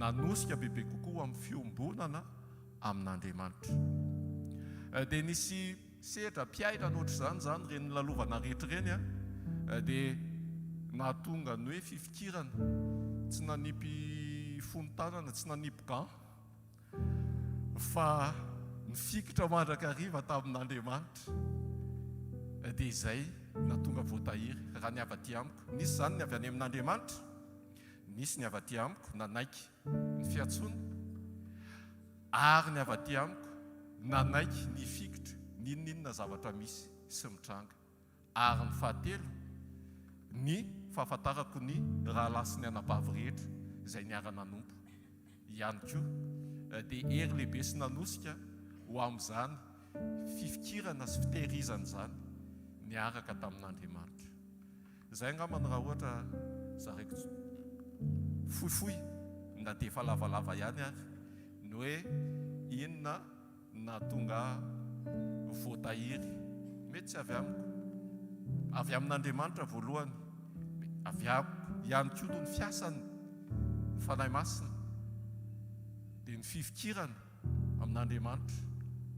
nanosika bebe kokoa amin'ny fiombonana amin'Andriamanitra. Dia nisy sedra mpiairana ohatr'izany zany reny lalovana rehetra reny dia nahatonga ny hoe fifikirana, tsy nanipy fonontanana, tsy nanipy gan, fa nifikitra mandrakariva tamin'Andriamanitra. Dia izay nahatonga voatahiry. Raha ny avy aty amiko, nisy zany ny avy any amin'Andriamanitra, nisy ny avy aty amiko nanaiky ny fiatsona, ary ny avy aty amiko nanaiky ny fikitra ninninona zavatra misy sy mitranga. Ary ny fahatelo, ny fahafantarako ny rahalahy sy ny anabavy rehetra izay niarana nompo ihany koa, dia hery lehibe sy nanosika ho amin'izany fifikirana sy fitehirizana zany niaraka tamin'Andriamanitra. Izay angambany raha ohatra zareko fohifohy na dia efa lavalava ihany ary ny hoe inona nahatonga voatahiry. Mety tsy avy amiko, avy amin'Andriamanitra voalohany, avy amiko ihany koa no ny fiasany ny fanahy masina, dia ny fifikirana amin'Andriamanitra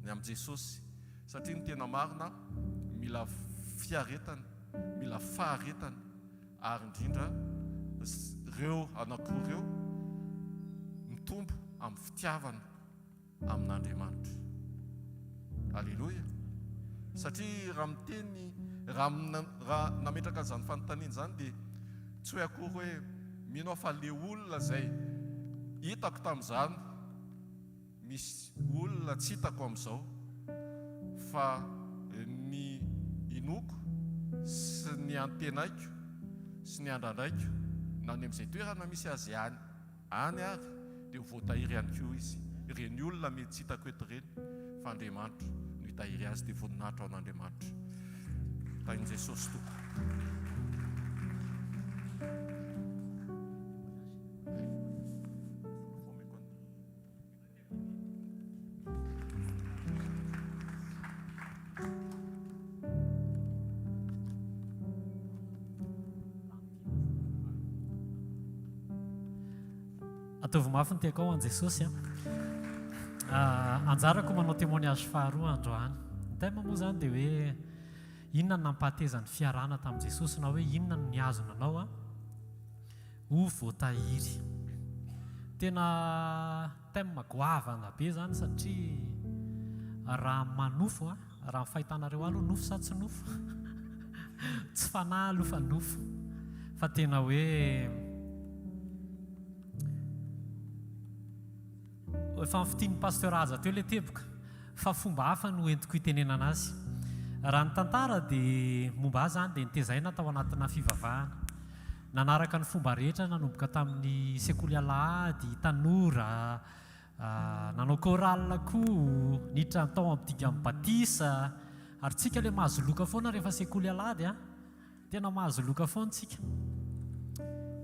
ny amin'i Jesosy, satria ny tena marina mila fiaretana, mila faharetana, ary indrindra ireo anankiroa ireo mitombo amin'ny fitiavana amin'Andriamanitra. Alleloia. Satria raha miteny, raha nametraka an'izany fanontaniana zany dia tsy hoe akory hoe mino aho fa le olona izay hitako tamin'izany misy olona tsy hitako amin'izao, fa ny inoko sy ny antenaiko sy ny andrandraiko na ny amin'izay toerana misy azy any ary dia ho voatahiry ihany koa izy. Ireny olona mety tsy hitako eto ireny, fa Andriamanitra no hitahiry azy dia voninahitra ao an'Andriamanitra. Tain'i Jesosy tompoko. Ataovy mafy ny tiako ao an' Jesosy. Anjarako manao témoignage faharoa androany. Ny tema moa zany dia hoe inona no nampahatezan'ny fiarahana tamin'i Jesosy, na hoe inona no niazona anao ho voatahiry. Tena tema goavana be zany, satria raha manofo, raha fahitanareo aloha nofo sa tsy nofo tsy fanahy aloha fa nofo, fa tena hoe efa fitian'ny pasteur aza teo ilay teboka, fa fomba hafa no entiko hitenenana azy. Raha ny tantara dia momba azy zany dia nitezaina tao anatina fivavahana, nanaraka ny fomba rehetra, nanomboka tamin'ny sekoly alahady, tanora, nanao chorale koa, niditra tao ampidiga amin'ny batisa, ary tsika ilay mahazo loka foana rehefa sekoly alahady, tena mahazo loka foana tsika.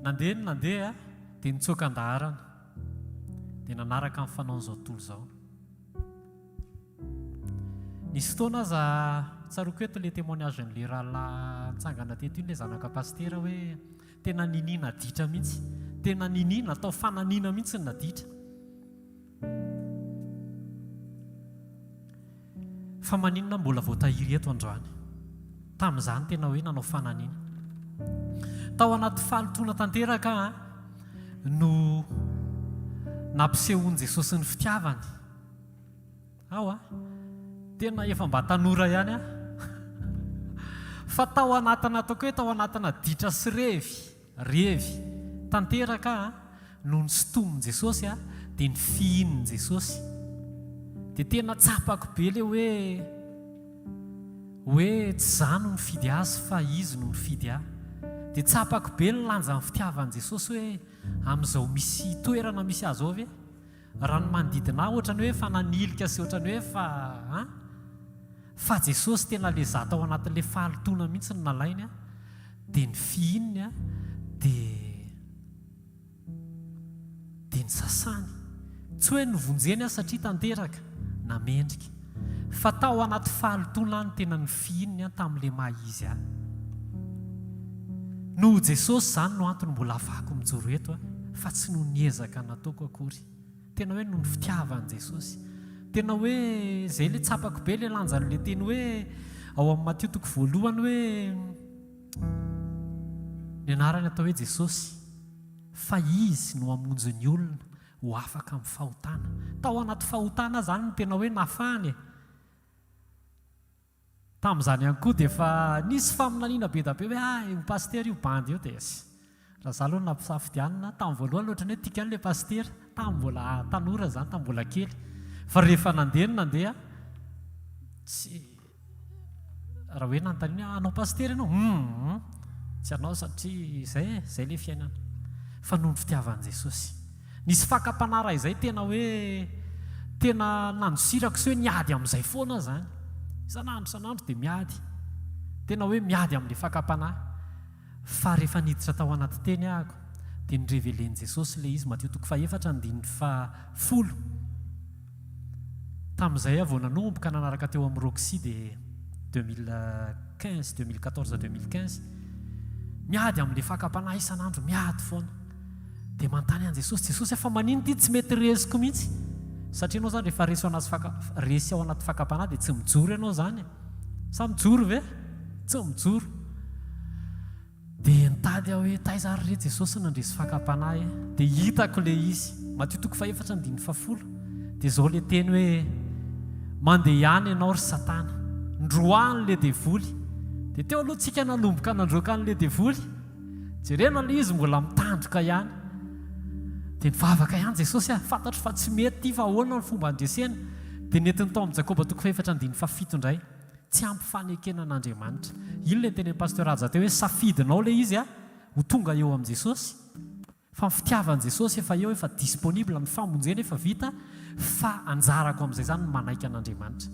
Nandeha dia nitsoaka andaharana, dia nanaraka amin'ny fanaon'izao tontolo izao. Nisy fotoana aza tsaroko eto ilay témoignage n'ilay rahalahy nitsangana teto iny, ilay zanaka pastera, hoe tena ninina ditra mihitsy, tena ninina atao fananina mihitsy ny naditra. Fa maninona mbola voatahiry eto androany. Tamin'izany tena hoe nanao fananina. Tao anaty fahalotoana tanteraka no nampisehoany Jesosy ny fitiavany. Tena efa mba tanora ihany fa tao anatina ataoko hoe tao anatina ditra sy revy tanteraka no ny sotomin'i Jesosy dia ny fihin'ny Jesosy. Dia tena tsapako be le hoe tsy zany no mifidy azy fa izy no mifidy ahy. Dia tsapako be ny lanja ny fitiavan'i Jesosy hoe amin'izao misy toerana misy azy ao ve raha ny manodidina ohatrany hoe fa nanilika sy ohatrany hoe fa Jesosy tena le za tao anatin'le fahalotoana mihitsy ny nalainy dia ny fihininy dia ny sasany. Tsy hoe nyvonjeny satria tanteraka na mendrika, fa tao anaty fahalotoana ny tena ny fihininy tamin'le maha izy no Jesosy zany no antony mbola afahako mijoro eto fa tsy no niezaka nataoko akory. Tena hoe no ny fitiavan'i Jesosy. Tena hoe zay le tsapako be le lanjan'le teny hoe ao amin'ny Mateo 1 hoe ny anarany atao hoe Jesosy fa izy no hamonjy ny olona ho afaka amin'ny fahotana. Tao anaty fahotana zany no tena hoe nafany. Tamin'izany ihany koa dia efa nisy faminaniana be da be hoe io paster io bandy io dia raha za aloha nampisafidianina tamin'ny voalohany ohatrany hoe tika an'ilay paster tamin'ny mbola tanora zany, tamin'ny mbola kely. Fa rehefa nandeha tsy raha hoe nanontaniana anao paster ianao tsy anao satria zay le fiainana. Fa noho ny fitiavan'i Jesosy nisy fakapanahy izay tena hoe tena nandosirako sy hoe niady amin'izay foana zany. Isanandro dia miady, tena hoe miady amin'ilay fakapanahy. Fa rehefa niditra tao anaty teny ahako dia nirevelen'i Jesosy ilay izy Mateo 4:10. Tamin'izay vao nanomboka nanaraka teo amin'ny Roxy dia 2014-2015 miady amin'ilay fakapanahy isanandro, miady foana. Dia manontany an'i Jesosy efa manino ty tsy mety resiko mihitsy, satria ianao zany rehefa resy ao anaty fakapanahy dia tsy mijoro ianao zany. Sa mijoro ve? Tsy mijoro. Dia nitady aho hoe taiza ary re Jesosy nandresy fakapanahy dia hitako le izy Mateo 4:10. Dia zao le teny hoe mandeha ihany ianao ry Satana, ndroany le devoly. Dia teo aloha tsika nanomboka nandroaka an'le devoly, jerena le izy mbola mitandroka ihany. Dia nivavaka ihany Jesosy fantatro fa tsy mety ty fa ahoana ny fomba andresena. Dia netiny tao amin'ny Jakoba 4:7 indray, tsy ampy fanekena an'Andriamanitra. Ino le teny pasteur Raja teo hoe safidinao le izy ho tonga eo amin'i Jesosy. Fa ny fitiavan'i Jesosy efa eo, efa disponible, ny famonjena efa vita, fa anjarako amin'izay zany ny manaiky an'Andriamanitra.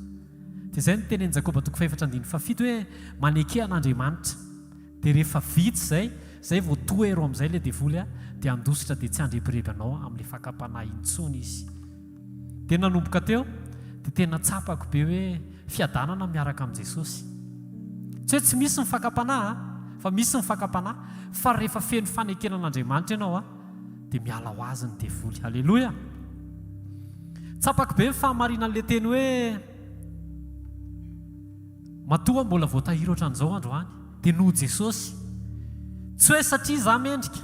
Dia izay ny teny Jakoba 4:7 hoe maneke an'Andriamanitra. Dia rehefa vita zay vao toero amin'izay le devoly dia andositra dia tsy andrebireby anao amin'ilay fakapanahy intsony izy. Dia nanomboka teo dia tena tsapako be hoe fiadanana miaraka amin'i Jesosy. Tsy hoe tsy misy ny fakapanahy fa misy ny fakapanahy, fa rehefa feno fanekena an'Andriamanitra ianao dia miala ho azy ny devoly. Halleloja. Tsapako be ny fahamarinan'le teny hoe matoa mbola voatahiry ohatran'izao androany dia noho Jesosy. Tsy hoe satria za mendrika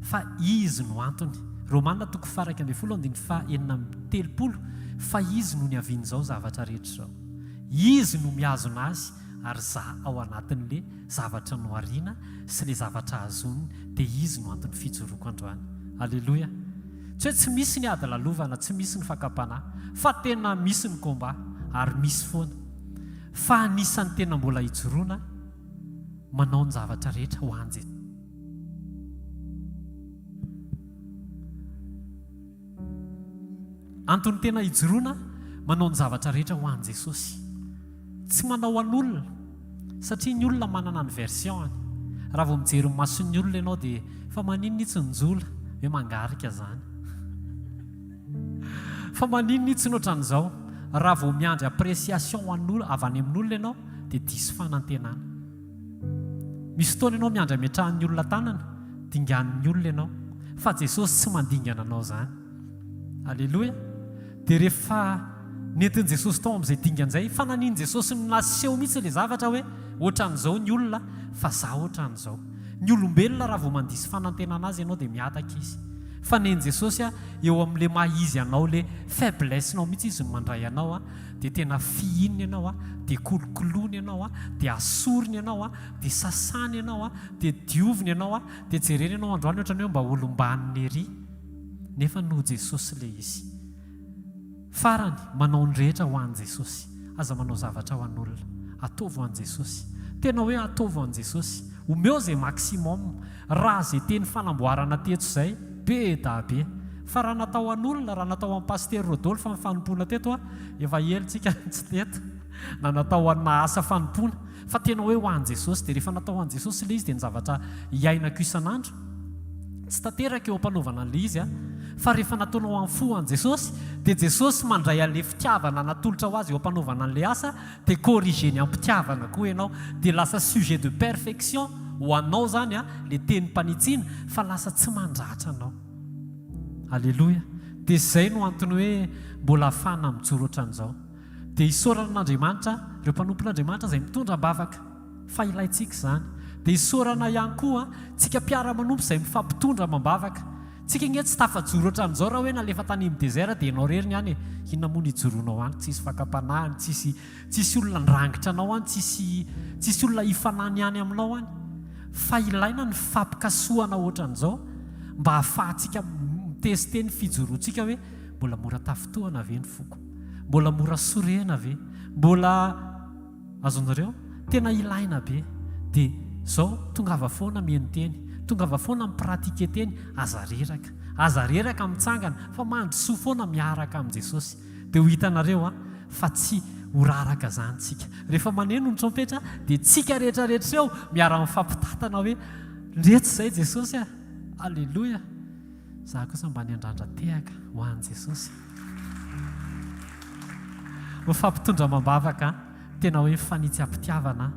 fa izy no antony. Romanina 2:9-30 fa izy no niavian'izao zavatra rehetra izao. Izy no miazona azy ary za ao anatin'le zavatra noariana sy le zavatra azoniny dia izy no antony fijoroako androany. Alleloja. Tsy hoe tsy misy ny ady lalovana, tsy misy ny fakapanahy, fa tena misy ny komba ary misy foana. Fa anisan'ny tena mbola hijoroana manao ny zavatra rehetra ho anjy. Antony tena hijoroana manao ny zavatra rehetra ho an'i Jesosy. Tsy manao an'olona, satria ny olona manana ny version. Raha vao mijery ny mason'ny olona ianao dia fa manino itsy nyjola hoe mangarika zany. Fa manino itsy nohatran'izao. Raha vao miandry appréciation avy any amin'olona ianao dia diso fanantenana. Misy fotoana ianao miandry ametrahan'ny olona tanana, dingan'ny olona ianao. fa Jesosy tsy mandingana anao zany. Alleloia. Dia rehefa nentin' Jesosy tao amin'izay dingan'izay, fananian' Jesosy naseho mihitsy ilay zavatra hoe ohatran'izao ny olona fa za ohatran'izao. Ny olombelona raha vao mandisy fanantenana azy ianao dia miataka izy. Fa nen Jesosy eo amin'ilay mahizy anao, ilay faiblesse-nao mihitsy izy no mandray anao dia tena fihininy ianao dia kolokoloany ianao dia asoriny ianao dia sasany ianao dia dioviny ianao dia jereny ianao androany ohatrany hoe mba olombaniny ery. Nefa no Jesosy ilay izy. Farany manao ny rehetra ho an'i Jesosy. Aza manao zavatra ho an'olona, ataovy ho an'i Jesosy. Tena hoe ataovy ho an'i Jesosy. Omeo izay maximum. Raha izay teny fanamboarana teto izay be da be. Fa raha natao an'olona, raha natao amin'ny paster Rodolphe amin'ny fanompoana teto efa helitsika tsy teto na natao an'na asa fanompoana. Fa tena hoe ho an'i Jesosy. Dia rehefa natao ho an'i Jesosy ilay izy dia ny zavatra iainako isan'andro. Tsy tanteraka eo ampanaovana an'ilay izy fa rehefa nataonao amin'ny fo an'i Jesosy dia Jesosy mandray an'ilay fitiavana natolotra ho azy eo ampanaovana an'ilay asa dia corrigeny amin'ny fitiavana koa ianao dia lasa sujet de perfection ho anao zany ilay teny mpanitsiana fa lasa tsy mandratra anao. Alleloia. Dia izay no antony hoe mbola afana mijoro ohatran'izao. Dia isaorana an'Andriamanitra, ireo mpanompon'Andriamanitra izay mitondra mbavaka fa ilaintsika izany. Dia isaorana ihany koa tsika mpiara-manompo izay mifampitondra mambavaka. Tsika nge tsy tafajoro ohatran'izao raha hoe nalefa tany amin'ny désert dia ianao reriny any inona moa ny ijoroanao any, tsisy fakapanahany, tsisy olona ndrangitra anao any, tsisy olona hifanany any aminao any. Fa ilaina ny fampikasoana ohatran'izao mba ahafahantsika mitesite ny fijoroantsika hoe mbola mora tafitohana ve ny foko, mbola mora sorehana ve, mbola azonareo tena ilaina be. Dia zao tongava foana mihaino teny, tongava foana mipratika teny, aza reraka mitsangana fa mandrosoa foana miaraka amin'i Jesosy. Dia ho hitanareo fa tsy horaraka zany tsika. Rehefa maneno ny trompetra dia tsika rehetrarehetra eo miara mifampitatana hoe ndretsy izay Jesosy Alleloia. Za kosa mba ny andrandra tehaka ho an'i Jesosy. Mifampitondra mambavaka tena hoe mifanitsy am-pitiavana,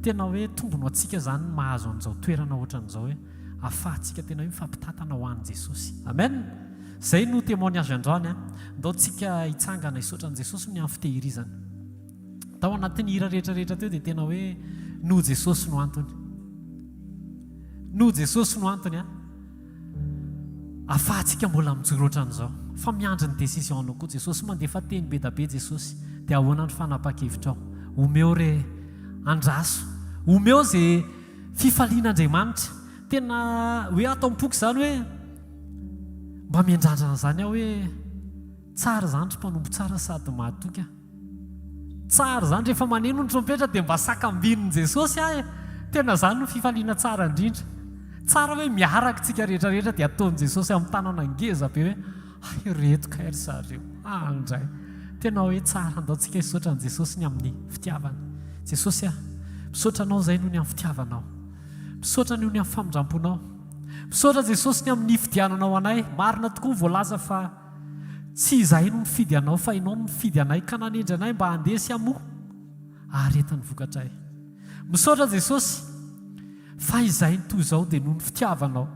tena hoe tombony atsika zany mahazo an'izao toerana ohatran'izao hoe ahafahantsika tena hoe mifampitatana ho an'i Jesosy. Amen. Zay no témoignage androany ndao tsika hitsangana hisaotran'i Jesosy ny amin'ny fitehirizana. Tao anatin'ny hira rehetrarehetra teo dia tena hoe no Jesosy no antony. No Jesosy no antony ahafahantsika mbola mijoro ohatran'izao. Fa miandry ny décision-nao koa Jesosy mandefa teny be da be Jesosy. Dia ahoana ny fanapa-kevitrao. Omeo re andraso, omeo izay fifalian'Andriamanitra. Tena hoe atao am-poky zany hoe mba miandrandrana zany aho hoe tsara zany ry mpanompo tsara sady mahatoky. Tsara zany rehefa maneno ny trompetra dia mba sakambininy Jesosy tena zany no fifaliana tsara indrindra. Tsara hoe miaraka tsika rehetrarehetra dia ataon'i Jesosy amin'ny tanana ngeza be hoe reto ka ry zareo andray. Tena hoe tsara andaontsika hisaotran'i Jesosy ny amin'ny fitiavana. Jesosy misaotra anao zay noho ny amin'ny fitiavanao, misaotra noho ny amin'ny famindramponao, misaotra Jesosy ny amin'ny fidiananao anay. Marina tokoa voalaza fa tsy izahay no mifidy anao fa ianao no mifidy anay ka nanendry anay mba handesy amo aretany vokatray. Misaotra Jesosy fa izahay toy izao dia noho ny fitiavanao.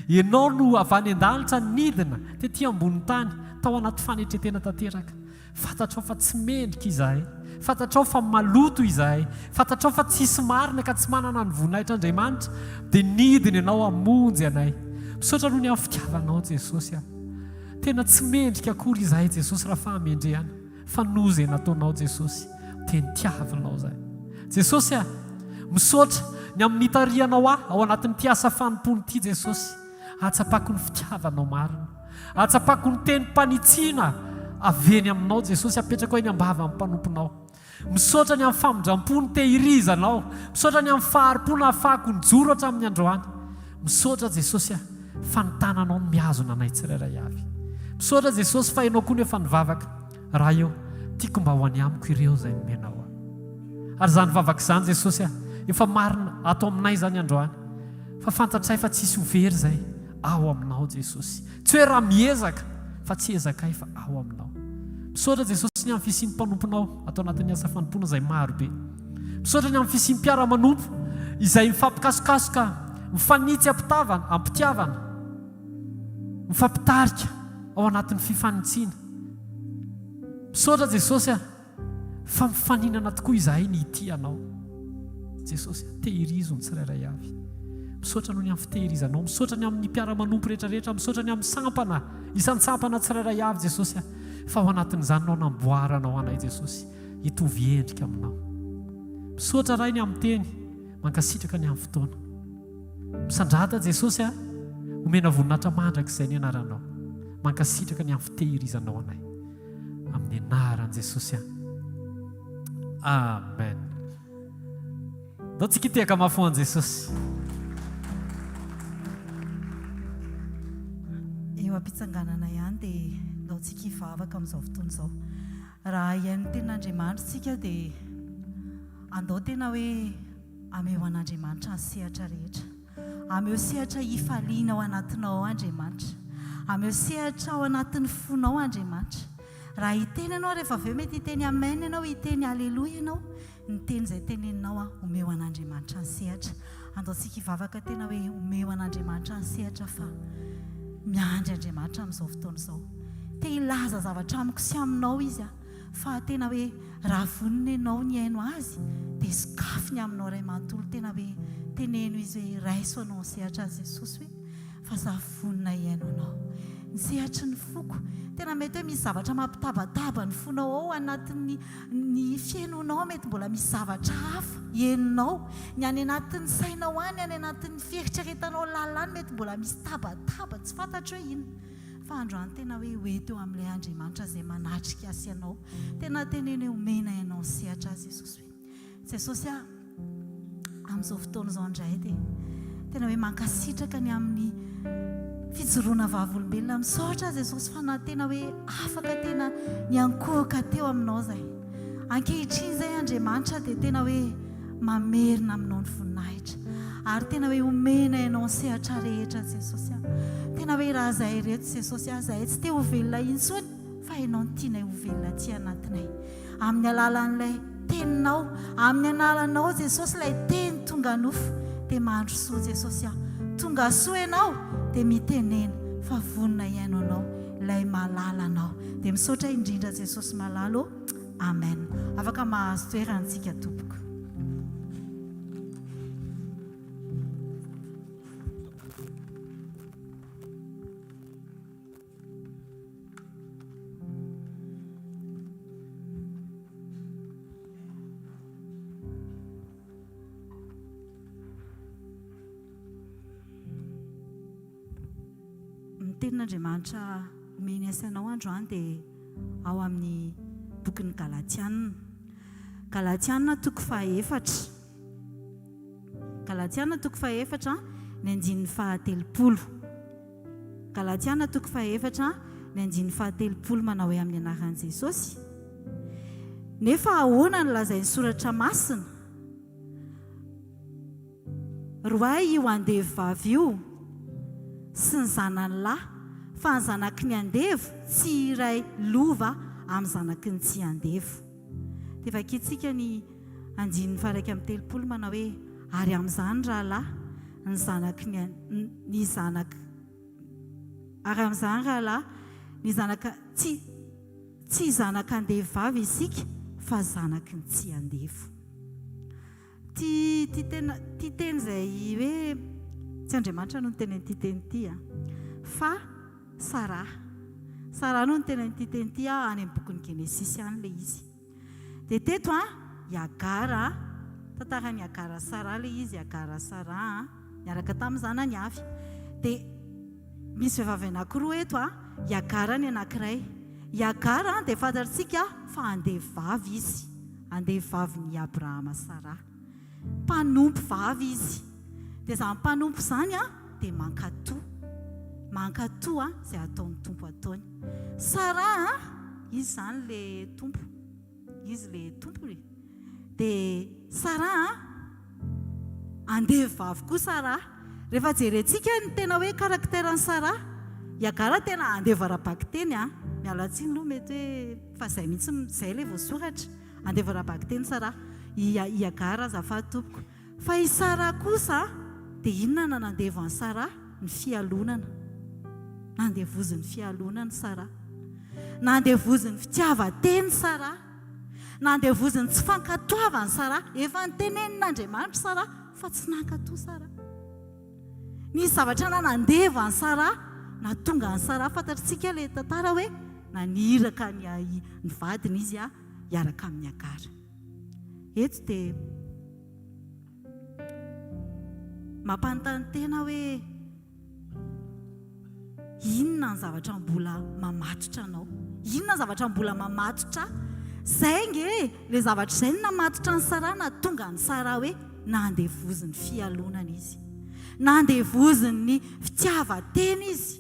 Ianao no avy any an-danitra nidina tetỳ ambony tany tao anaty fanetretena tanteraka. Fantatrao fa tsy mendrika izahay, fantatrao fa maloto izahay, fantatrao fa tsisy marina ka tsy manana ny voninahitran'Andriamanitra dia nidina ianao hamonjy anay. Misaotra noho ny amin'ny fitiavanao Jesosy tena tsy mendrika akory izahay Jesosy raha fahamendrehana fa noho izay nataonao Jesosy teny tiavinao izahay. Jesosy misaotra ny amin'ny hitarianao ao anatin'ity asa fanompony ity Jesosy. Atsapako ny fitiavanao marina, atsapako ny teny mpanitsiana aveny aminao Jesosy, apetraka eny ambava amin'ny mpanomponao. Misaotra ny amin'ny famindram-pony tehirizanao, misaotra ny amin'ny faharim-pony ahafahako ny joro hatramin'ny androany. Misaotra Jesosy fa ny tananao no mihazona anay tsirairay avy. Misaotra Jesosy fa ianao koa no efa nivavaka. Raha eo tiako mba ho any amiko ireo izay nomenao ary zany vavaka izany Jesosy efa marina ato aminay zany androany, fa fantatray fa tsisy overy izay ao aminao Jesosy. Tsy hoe raha miezaka fa tsy ezakay fa ao aminao. Misaotra Jesosy ny amin'ny fisian'ny mpanomponao atao anatin'ny asa fanompona izay marobe. Misaotra ny amin'ny fisian'ny mpiara-manompo izay mifampikasokasoka, mifanitsy ampitiavana mifampitarika ao anatin'ny fifanitsina. Misaotra Jesosy fa mifaninana tokoa izahay ny ity anao. Jesosy tehirizo ny tsirairay avy. Misaotra noho ny amin'ny fitehirizanao, misaotra ny amin'ny mpiara-manompo rehetrarehetra, misaotra ny amin'ny sampana, isan'ny sampana tsirairay avy Jesosy, fa ao anatin'izany nao namboaranao anay Jesosy, hitovy endrika aminao. Misaotra ray ny amin'ny teny, mankasitraka ny amin'ny fotoana. Misandrata Jesosy omena voninahitra mandrakizay ny anaranao, mankasitraka ny amin'ny fitehirizanao anay. Amin'ny anaran Jesosy. Amen. Dao tsika hiteka mafoan Jesosy. Eo am-pitsanganana ihany dia dao tsika hivavaka amin'izao fotoana izao. Raha ihain'ny tenin'Andriamanitra tsika dia andao tena hoe ameo an'Andriamanitra ny sehatra rehetra. Ameo sehatra hifaliana ao anatinao Andriamanitra. Ameo sehatra ao anatin'ny fonao Andriamanitra. Raha hiteny ianao rehefa avy eo mety hiteny amen ianao, hiteny aleloia ianao, ny teny izay teneninao omeo an'Andriamanitra ny sehatra. Andaontsika hivavaka tena hoe omeo an'Andriamanitra ny sehatra fa miandry Andriamanitra amin'izao fotoana izao. Te hilaza zavatra amiko sy aminao izy fa tena hoe raha vonina ianao ny haino azy dia sokafiny aminao ray manontolo. Tena hoe teneno izy hoe raiso anao ny sehatra Jesosy hoe fa zaho vonina hiaino anao. Ny sehatry ny foko tena mety hoe misy zavatra mampitabataba ny fonao ao anatin'ny fiainonao, mety mbola misy zavatra hafa henonao, ny any anatin'ny sainao any, any anatin'ny fieritreretanao lalàny mety mbola misy tabataba tsy fantatra hoe inona. Fa androany tena hoe hoety eo amin'ilay Andriamanitra izay manatrika asy ianao. Tena teneny omena ianao sehatra Jesosy hoe Jesosy amin'izao fotoana izao indray dia tena hoe mankasitraka ny amin'ny fijoroana vavolombelona. Misaotra Jesosy fa na tena hoe afaka tena ny ankohaka teo aminao zay. Ankehitriny izay Andriamanitra dia tena hoe mamerina aminao ny voninahitra ary tena hoe omena ianao ny sehatra rehetra Jesosy. Tena hoe raha zahay reto Jesosy, zahay tsy te ho velona intsony fa ianao ny tianay ho velona aty anatinay. Amin'ny alalan'ilay teninao, amin'ny analanao Jesosy, ilay teny tonga nofo dia mahandro soa Jesosy. Tonga soa ianao dia mitenena fa vonina ihaino anao, ilay malala anao. Dia misaotra indrindra Jesosy malalo. Amen. Afaka mahazo toerantsika tompoko. Tenin'Andriamanitra omeny asanao androany dia ao amin'ny bokin'ny Galatiana. Galatiana toko faha-efatra. Galatiana toko faha-efatra ny andininy faha-telopolo. Galatiana toko faha-efatra ny andininy faha-telopolo manao hoe amin'ny anaran'i Jesosy. Nefa ahoana ny lazay ny soratra masina? Roay io andevy io sy ny zanany lahy, fa ny zanaky ny andevo tsy iray lova amin'ny zanaky ny tsy andevo. Dia vakitsika ny andininy faha-raika amin'ny telopolo manao hoe ary amin'izany rahalahy ny zanaky ny zanaka ary amin'izany rahalahy ny zanaka tsy zanaka andevavy isika fa zanaky ny tsy andevo. Ty teny izay hoe tsy Andriamanitra no ny teny ity teny ity fa Sara no ny teny ity teny ity any amin'ny bokin'ny Genesisy any ilay izy. Dia teto Iagara, tantaran'ny Iagara Sara ilay izy, Iagara Sara niaraka tamin'ny zanany avy. Dia misy vehivavy anankiroa eto Iagara ny anankiray. Iagara dia fantatsika fa andevavy izy, andevavin'i Abrahama Sara, mpanompo vavy izy. Dia izany mpanompo izany dia mankatoa izay ataon'ny tompo ataony. Sara izy izany le tompo, izy le tompony. Dia Sara andevavy koa Sara. Rehefa jerentsika ny tena hoe karakteran'ny Sara, Iagara tena andevara-baky teny miala tsiny aloha mety hoe fa izay mihitsy izay ilay voasoratra, andevara-baky teny Sara. Iagara azafady tompoko. Fa i Sara kosa dia inona nanandevo an'i Sara? Ny fialonana. nandevoziny fialonany sara, nandevoziny fitiavateny sara, nandevoziny tsy fankatoavany sara. Efa nytenenin'Andriamanitra sara fa tsy nankatoa sara. Nisy zavatra nanandevany sara na tonga ny sara. Fantatritsika ilay tantara hoe naniraka ny vadiny izy hiaraka amin'ny akara. Eto dia mampanontany tena hoe inona ny zavatra mbola mamatotra anao? Inona ny zavatra mbola mamatotra? Zay nge le zavatra izay no namatotra ny sara na tonga ny sara hoe nandevoziny fialonana izy, nandevoziny ny fitiavatena izy,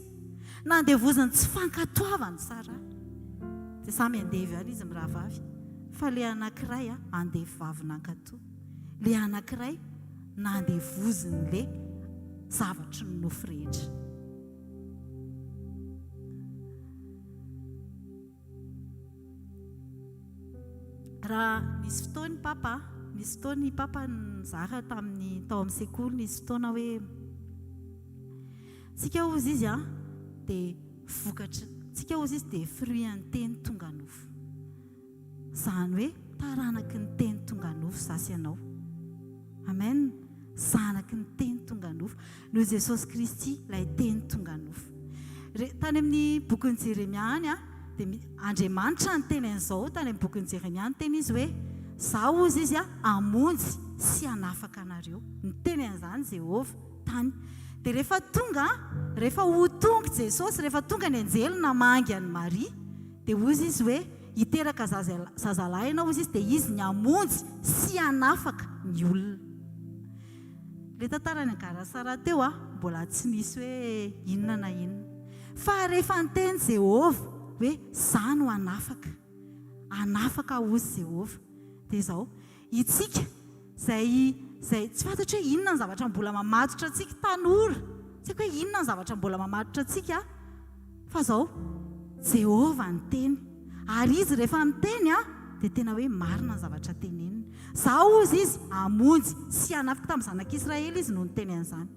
nandevoziny tsy fankatoavany sara. Dia samy andevy ary izy mirahavavy, fa le anankiray andevy vavy nankatoa, le anankiray nandevoziny le zavatra ny nofo rehetra. Raha nisy fotoany papa, nisy fotoany papa nizaka tao amin'ny sekoly, nisy fotoana hoe tsika ozy izy dia vokatra, tsika ozy izy dia fruit ny teny tonga nofo. Zany hoe taranaky ny teny tonga nofo zasy ianao. Amen. Zanaky ny teny tonga nofo noho Jesosy Kristy ilay teny tonga nofo. Tany amin'ny bokin'ny Jeremia any dia Andriamanitra ny teny an'izao. Tany amin'ny bokin'ny Jeremia ny teny izy hoe zaho ozy izy hamonjy sy hanafaka anareo. Ny teny an'izany Jehovah tany. Dia rehefa ho tonga Jesosy, rehefa tonga ny anjely namangy an'i Maria, dia ozy izy hoe hiteraka zazalahy ianao ozy izy, dia izy ny hamonjy sy hanafaka ny olona. Le tantarany angara sara teo mbola tsy nisy hoe inona na inona, fa rehefa nyteny Jehovah hoe za no hanafaka ozy Jehovah. Dia izao itsika zay tsy fantatra hoe inona ny zavatra mbola mamatotra antsika tanora, tsy haiko hoe inona ny zavatra mbola mamatotra antsika, fa izao Jehovah ny teny. Ary izy rehefa miteny dia tena hoe marina ny zavatra tenenina. Zaho ozy izy hamonjy sy hanafaka. Tamin'ny zanak'Israely izy no niteny an'izany.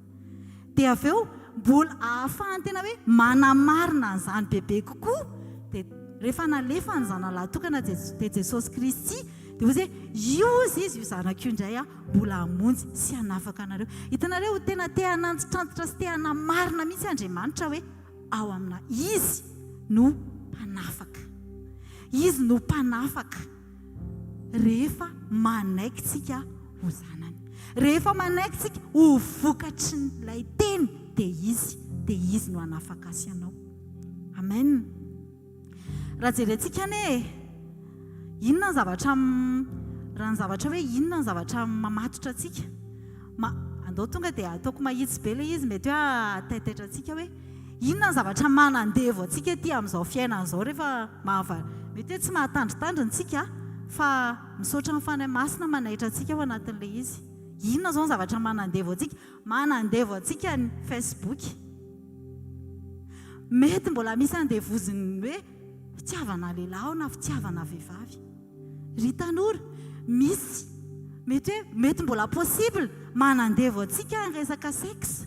Dia avy eo mbola ahafahany tena hoe manamarina an'izany bebe kokoa. Dia rehefa nalefa ny zanalahy tokana dia Jesosy Kristy, dia ozy hoe io ozy izy io zanak'io indray mbola hamonjy sy hanafaka anareo. Hitanareo tena te hanantitrantitra sy te hanamarina mihitsy Andriamanitra hoe ao amina izy no mpanafaka. Izy no mpanafaka rehefa manaikitsika ho zanany, rehefa manaikitsika ho vokatry n'ilay teny, dia izy no hanafaka azy ianao. Amen. Raha jerentsika ane inona ny zavatra raha ny zavatra hoe inona ny zavatra mamatotra antsika, andao tonga dia ataoko mahitsy be ilay izy, mety hoe ataitaitra antsika hoe inona ny zavatra manandevo antsika ety amin'izao fiainana izao rehefa mety hoe tsy mahatandritandry antsika fa misaotra ny fanahy masina manaitra antsika ao anatin'ilay izy. Inona izao ny zavatra manandevo antsika? Manandevo antsika ny Facebook. Mety mbola misy andevoziny hoe fitiavana lehilahy na fitiavana vehivavy. Ry tanora, misy mety mbola possible manandevo antsika ny resaka sexe.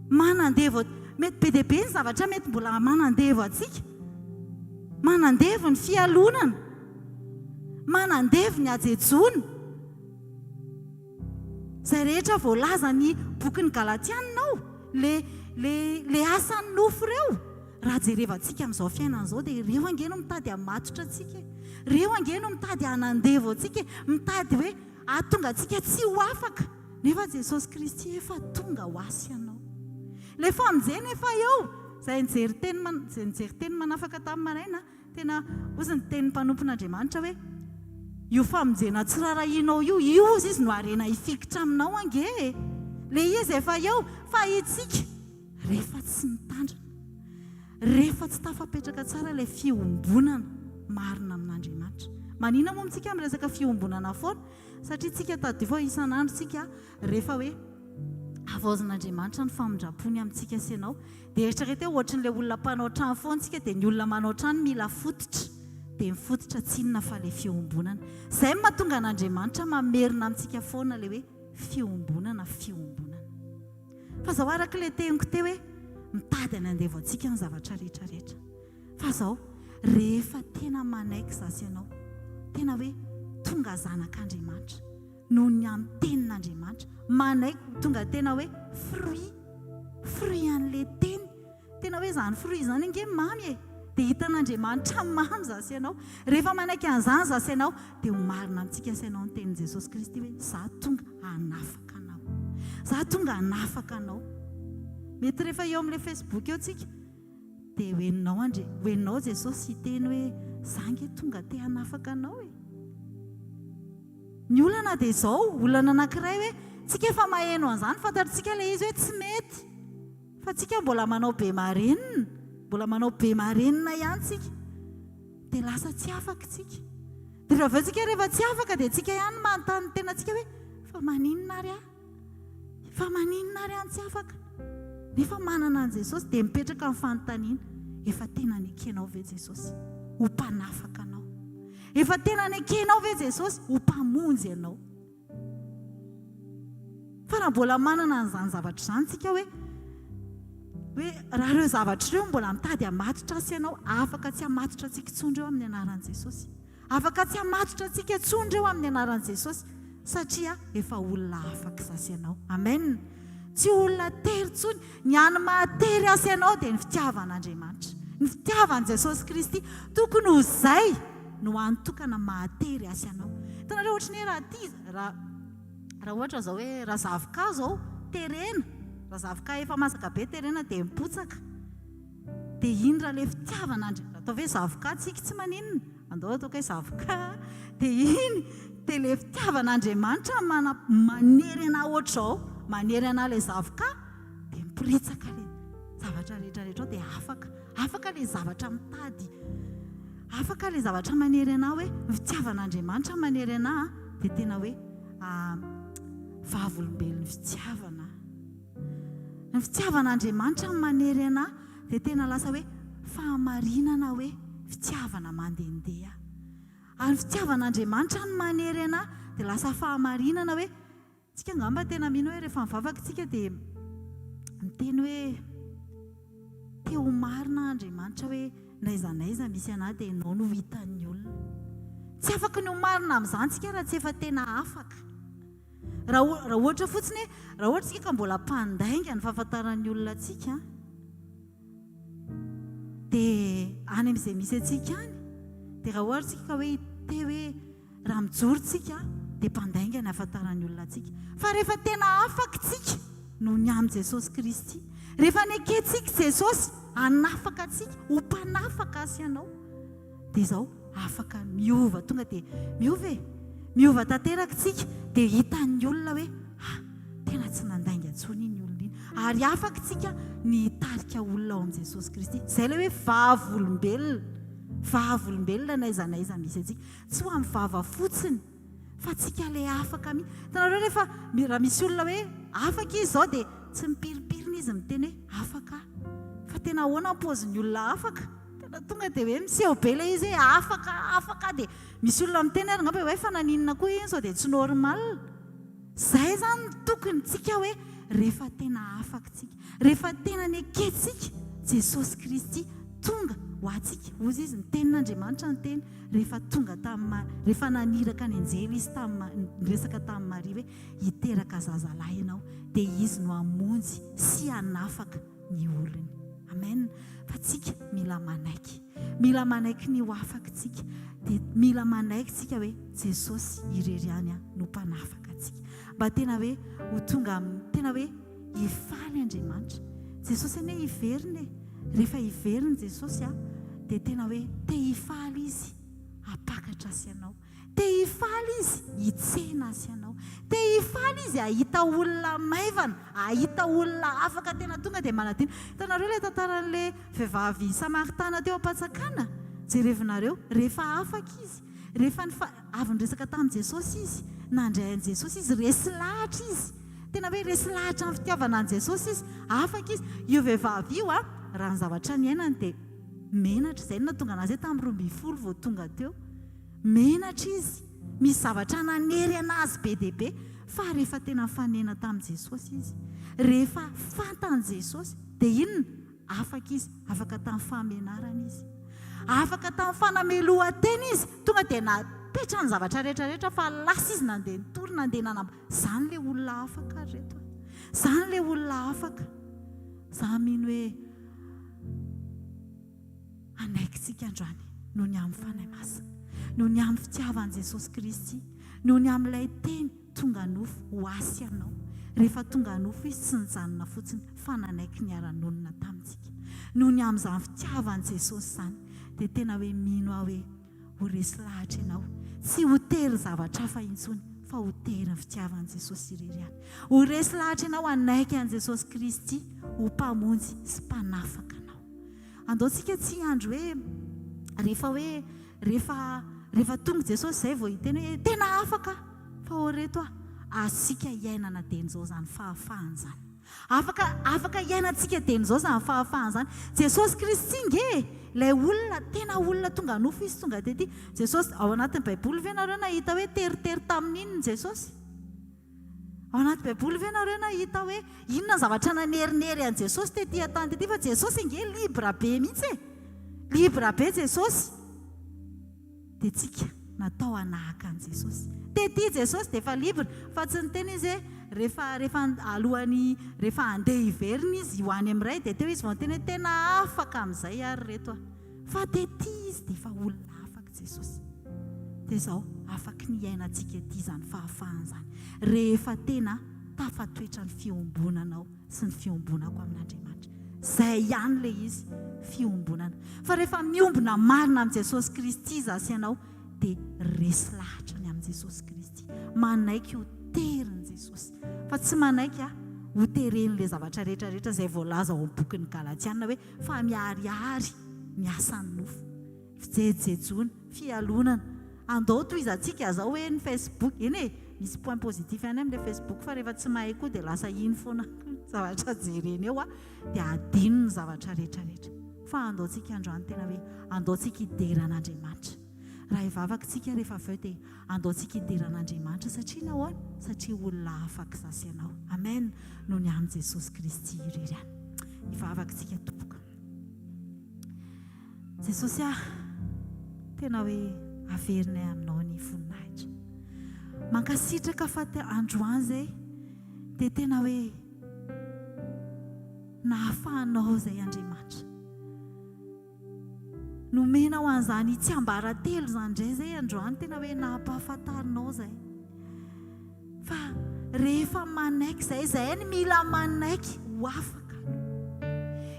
Manandevo, mety be dia be ny zavatra mety mbola manandevo antsika. Manandevo ny fialonana, manandevo ny ajejona. Izay rehetra voalaza ny bokin'ny Galatianina le asan'ny nofo ireo. Raha jerevantsika amin'izao fiainana izao dia ireo angeno mitady hamatotra antsika, ireo angeno mitady hanandevo antsika, mitady hoe ahatonga antsika tsy ho afaka. Nefa Jesosy Kristy efa tonga ho asy ianao. Ilay famonjena efa eo. Izay nijery teny manafaka tamin'ny maraina, tena ozy ny tenin'ny mpanompon'Andriamanitra hoe io famonjena tsirarahinao io ozy izy no harena hifikitra aminao ange. Ilay izy efa eo, fa itsika rehefa tsy mitandrina, rehefa tsy tafapetraka tsara ilay fiombonana marina amin'Andriamanitra. Maninona moa amintsika amin'ny resaka fiombonana foana? Satria tsika tadio fa isan'andro tsika rehefa hoe avaozin'Andriamanitra ny famondrapony amintsika sy ianao, dia eritrereto hoe ohatran'ilay olona mpanao trano foana tsika, dia ny olona manao trano mila fototra, dia mifototra tsy inona fa ilay fiombonana. Izay mahatonga an'Andriamanitra mamerina amintsika foana ilay hoe fiombonana. fa zao araka ilay teniko teo hoe mitady any andevo antsika ny zavatra rehetrarehetra. Fa zao rehefa tena manaiky zasy ianao, tena hoe tonga zanak'Andriamanitra noho ny amin'ny tenin'Andriamanitra, manaiky tonga tena hoe fruit an'ilay teny, tena hoe izany fruit izany inge mamy e, dia hitan'Andriamanitra mamy zasy ianao. Rehefa manaiky an'izany zasy ianao dia ho marina amintsika sy ianao ny tenin' Jesosy Kristy hoe za tonga hanafaka anao, za tonga hanafaka anao. Mety rehefa eo amin'ilay Facebook eo tsika dia hoenao Jesosy hiteny hoe za nge tonga te hanafaka anao e. Ny olana dia izao, olana anankiray hoe tsika efa maheno an'izany, fantatritsika ilay izy hoe tsy mety, fa tsika mbola manao be marenina, mbola manao be marenina ihany tsika, dia lasa tsy afaka tsika. Dia rehefa aveo tsika rehefa tsy afaka dia tsika ihany manontany tena tsika hoe fa maninona ary aho, fa maninona ary any tsy afaka. Nefa manana an' Jesosy dia mipetraka amin'ny fanontaniana, efa tena nekenao ve Jesosy ho mpanafaka anao, efa tena nekenao ve Jesosy ho mpamonjy ianao. Fa raha mbola manana an'izany zavatra izany tsika hoe raha ireo zavatra ireo mbola mitady hamatotra sy ianao, afaka tsy hamatotra antsika tsondreo amin'ny anaran'i Jesosy, afaka tsy hamatotra antsika tsondreo amin'ny anaran'i Jesosy, satria efa olona afaka zasy ianao. Amen. Tsy olona tery tsony, ny any mahatery asy ianao dia ny fitiavan'Andriamanitra, ny fitiavan'i Jesosy Kristy, tokony ho izay no antokana mahatery asy ianao. Hitanareo ohatra ny raha ohatra zao hoe raha zavoka zao terena, raha zavoka efa masaka be terena dia mipotsaka, dia iny raha ilay fitiavan'Andriamanitra, atao hoe zavoka tsika tsy maninona, andao ataoko hoe zavoka, dia iny dia ilay fitiavan'Andriamanitra manery ana ohatra zao, manery ana ilay zavoka dia mipiritsaka ilay zavatra rehetrarehetra dia afaka ilay zavatra mitady, afaka ilay zavatra manery ana hoe fitiavan'Andriamanitra manery ana dia tena hoe vavolombelon'ny fitiavana, ny fitiavan'Andriamanitra manery ana dia tena lasa hoe fahamarinana hoe fitiavana mandehandeha. Ary fitiavan'Andriamanitra ny manery ana dia lasa fahamarinana hoe tsika angamba tena mino hoe rehefa mivavaka tsika dia miteny hoe te ho marina Andriamanitra hoe naizanaiza misy ana dia ianao no hitan'ny olona. Tsy afaka ny ho marina amin'izany tsika raha tsy efa tena afaka. Raha ohatra fotsiny raha ohatra tsika ka mbola mpandainga ny fahafantaran'ny olona tsika dia any amin'izay misy antsika any, dia raha ohatra tsika ka hoe te hoe raha mijoro tsika dia mpandainga ny hafantaran'ny olona tsika. Fa rehefa tena afaka tsika no ny amin'ny Jesosy Kristy, rehefa nekentsika Jesosy hanafaka tsika ho mpanafaka asy ianao, dia izao afaka miova, tonga dia miova tanteraka tsika dia hitan'ny olona hoe tena tsy nandainga intsony iny olona iny, ary afaka tsika ny hitarika olona ao amin'i Jesosy Kristy. Izay ilay hoe vavolombelona naizanaiza misy antsika, tsy ho amin'ny vava fotsiny fa tsika ilay afaka mihitsy. Hitanareo rehefa raha misy olona hoe afaka izy izao dia tsy mipiripirina izy miteny hoe afaka, fa tena ahoana paozin'ny olona afaka, tena tonga dia hoe miseho be ilay izy hoe afaka dia misy olona miteny ary ngamba hoe fa naninona koa iny sao dia tsy normal. Izay zany tokony tsika hoe rehefa tena afaka tsika, rehefa tena nekentsika Jesosy Kristy tonga ho atsika, ozy izy ny tenin'Andriamanitra ny teny rehefa tonga rehefa naniraka ny anjely izy resaka tamin'ny Maria hoe hiteraka zazalahy ianao dia izy no hamonjy sy hanafaka ny olony. Amen. Fa tsika mila manaiky ny ho afaka tsika, dia mila manaiky tsika hoe Jesosy ireriany no mpanafaka tsika, mba tena hoe ho tonga tena hoe hifaly Andriamanitra. Jesosy ane hiveriny, rehefa hiveriny Jesosy dia tena hoe te hifaly izy hapakatra asy ianao, te hifaly izy hitsena asy ianao, te hifaly izy ahita olona maivana, ahita olona afaka tena tonga dia manadina. Hitanareo ilay tantaran'ilay vehivavy Samaritana teo am-patsakana, jerevinareo rehefa afaka izy, rehefa avy niresaka tamin'i Jesosy izy, nandray an'i Jesosy izy, resy lahatra izy, tena hoe resy lahatra amin'ny fitiavana an'i Jesosy izy, afaka izy. Io vehivavy io raha ny zavatra ny ainany dia menatra, izay no nahatonga anazy tamin'ny 12 vao tonga teo, menatra izy misy zavatra nanery anazy be dia be, fa rehefa tena fanena tamin'i Jesosy izy, rehefa fantany Jesosy dia inona? Afaka izy, afaka tamin'ny famenarana izy, afaka tamin'ny fanamelohan-teny izy, tonga dia napetra ny zavatra rehetrarehetra fa lasa izy nandeha nitory, nandeha nanamba. Izany ilay olona afaka reto, izany ilay olona afaka. Za mino hoe anaikitsika androany noho ny amin'ny fanahy masina, noho ny amin'ny fitiavan'i Jesosy Kristy, noho ny amin'ilay teny tonga nofo ho asy ianao. Rehefa tonga nofo izy tsy nijanona fotsiny fa nanaiky ny aran'olona tamintsika, noho ny amin'izany fitiavan'i Jesosy izany dia tena hoe mino aho hoe ho resy lahatra ianao, tsy ho tery zavatra hafa intsony fa ho tery ny fitiavan'i Jesosy irery ihany. Ho resy lahatra ianao anaiky an'i Jesosy Kristy ho mpamonjy sy mpanafaka anao. Andaontsika tsy andro hoe rehefa tonga Jesosy izay vao hiteny hoe tena afaka, fa ho reto asika iainana dian'izao zany fahafahana zany. Afaka iainantsika dian'izao zany fahafahana zany. Jesosy Kristy nge ilay olona tena olona tonga nofo izy tonga tety. Jesosy ao anatin'ny Baiboly ve nareo nahita hoe teritery tamin'inona Jesosy? Ao anaty Baiboly ve nareo nahita hoe inona zavatra nanerinery an' Jesosy tetỳ tany tety? Fa Jesosy nge libra be mihitsy, libra be Jesosy. Dia tsika natao hanahaka an' Jesosy. Tety Jesosy dia efa libra, fa tsy niteny izy rehefa alohany rehefa handeha hiverina izy hoany amin'iray dia teo izy vao teny hoe tena afaka amin'izay ary reto fa tety izy dia efa olona afaka Jesosy. Dia izao afaka ny iainantsika ety izany fahafahana izany rehefa tena tafatoetra ny fiombonanao sy ny fiombonako amin'Andriamanitra. Izay ihany ilay izy fiombonana. Fa rehefa miombona marina amin'i Jesosy Kristy zasy ianao dia resy lahatra ny amin'i Jesosy Kristy, manaiky ho terin' Jesosy, fa tsy manaiky ho teren'ilay zavatra rehetrarehetra izay voalaza ao amin'ny bokin'ny Galatiana hoe fa miharihary miasan'ny nofo, fijejoana, fialonana. Andao toy izantsika zao hoe ny Facebook eny misy point positif ihany amin'ilay Facebook, fa rehefa tsy mahay koa dia lasa iny foana zavatra jereny eo dia adino ny zavatra rehetrarehetra. Fa andaontsika androany tena hoe andaontsika hideran'Andriamanitra. Raha hivavakantsika rehefa avy eo dia andaontsika hideran'Andriamanitra satria nahoana? Satria olona afaka zasy ianao. Amen. Noho ny amin'i Jesosy Kristy irery ihany. Hivavakantsika tompoko. Jesosy tena hoe averinay aminao ny voninahitra. Mankasitraka fa androany izay dia tena hoe nahafahanao izay Andriamanitra. Nomena ho an'izany tsy ambaratelo izany indray izay androany tena hoe nampahafantarinao izay. Fa rehefa manaiky izay ny mila manaiky ho afaka.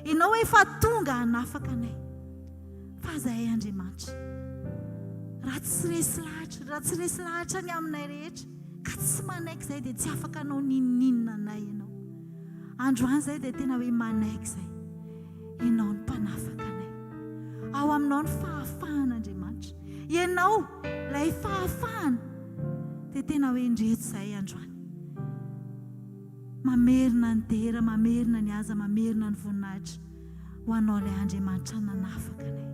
Ianao hoe efa tonga hanafaka anay. Fa izay Andriamanitra. Raha tsy resy lahatra ny aminay rehetra ka tsy manaiky izay dia tsy afaka anao ninninina anay ianao. Androany izay dia tena hoe manaiky izay. Ianao ny mpanafaka anay. Ao aminao ny fahafahana Andriamanitra. Ianao ilay fahafahana dia tena hoe indreto izay androany. Mamerina ny dera, mamerina ny aza, mamerina ny voninahitra ho anao ilay Andriamanitra nanafaka anay.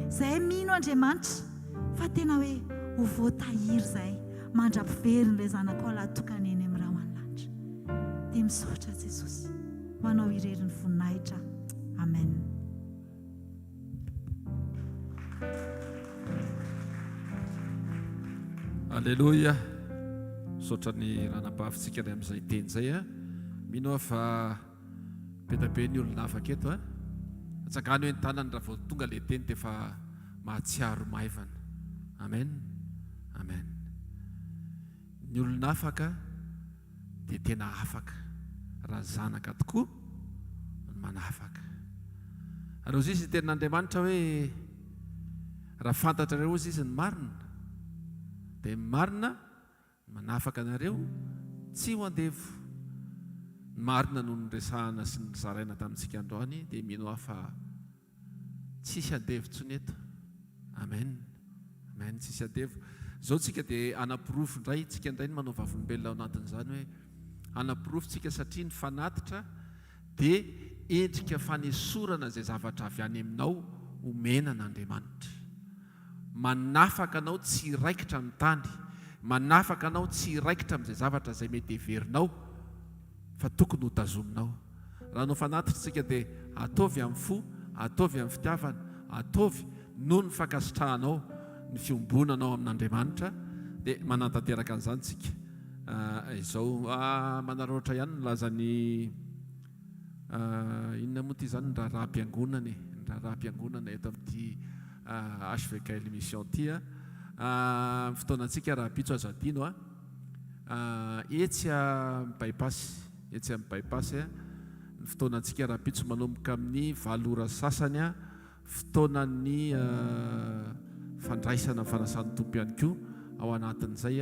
Izay mino Andriamanitra fa tena hoe ho voatahiry izay mandra-piveriny ilay zanakao lahatokana eny amin'ny raha ho any lanitra. Dia misaotra Jesosy ho anao irery ny voninahitra. Amen. Alleluia. Misaotra ny ranam-pahafintsika ny amin'izay teny izay mino fa petabe ny olona afaka eto atsakany hoe ny tanany raha vao tonga ilay teny dia efa mahatsiaro maivana. Amen. Amen. Ny olona afaka dia tena afaka raha zanaka tokoa ny manafaka. Ary ozy izy tenin'Andriamanitra hoe raha fantatrareo ozy izy ny marina dia marina manafaka anareo tsy ho andevo. Ny marina no nyresahana sy ny zaraina tamintsika androany dia mino fa tsisy andevo tsony eto. Amen. Amen. Tsisy andevo. Zao tsika dia anapirofo indray tsika indray ny manao vavolombelona ao anatin'izany hoe anapirofo tsika satria ny fanatitra dia endrika fanesorana izay zavatra avy any aminao omena n'Andriamanitra. Manafaka anao tsy raikitra amin'ny tany manafaka anao tsy raikitra amin'izay zavatra izay mety heverinao fa tokony ho tazominao. Raha no fanatitsika dia ataovy amin'ny fo, ataovy amin'ny fitiavana, ataovy no ny fankasitrahanao ny fiombonanao amin'Andriamanitra dia manantanteraka an'izany tsika. Izao manararaotra ihany ny lazany inona moa ty zany ny raharaha-mpiangonana ny raharaha-mpiangonana eto amin'ity hvkl-mission ty fotoanantsika raha pitso azo adino etsy amin'ny bypassy ny fotoanantsika raha pitso manomboka amin'ny 7 ora sasany fotoanan'ny fandraisana fanasan'ny tompo ihany koa ao anatin'izay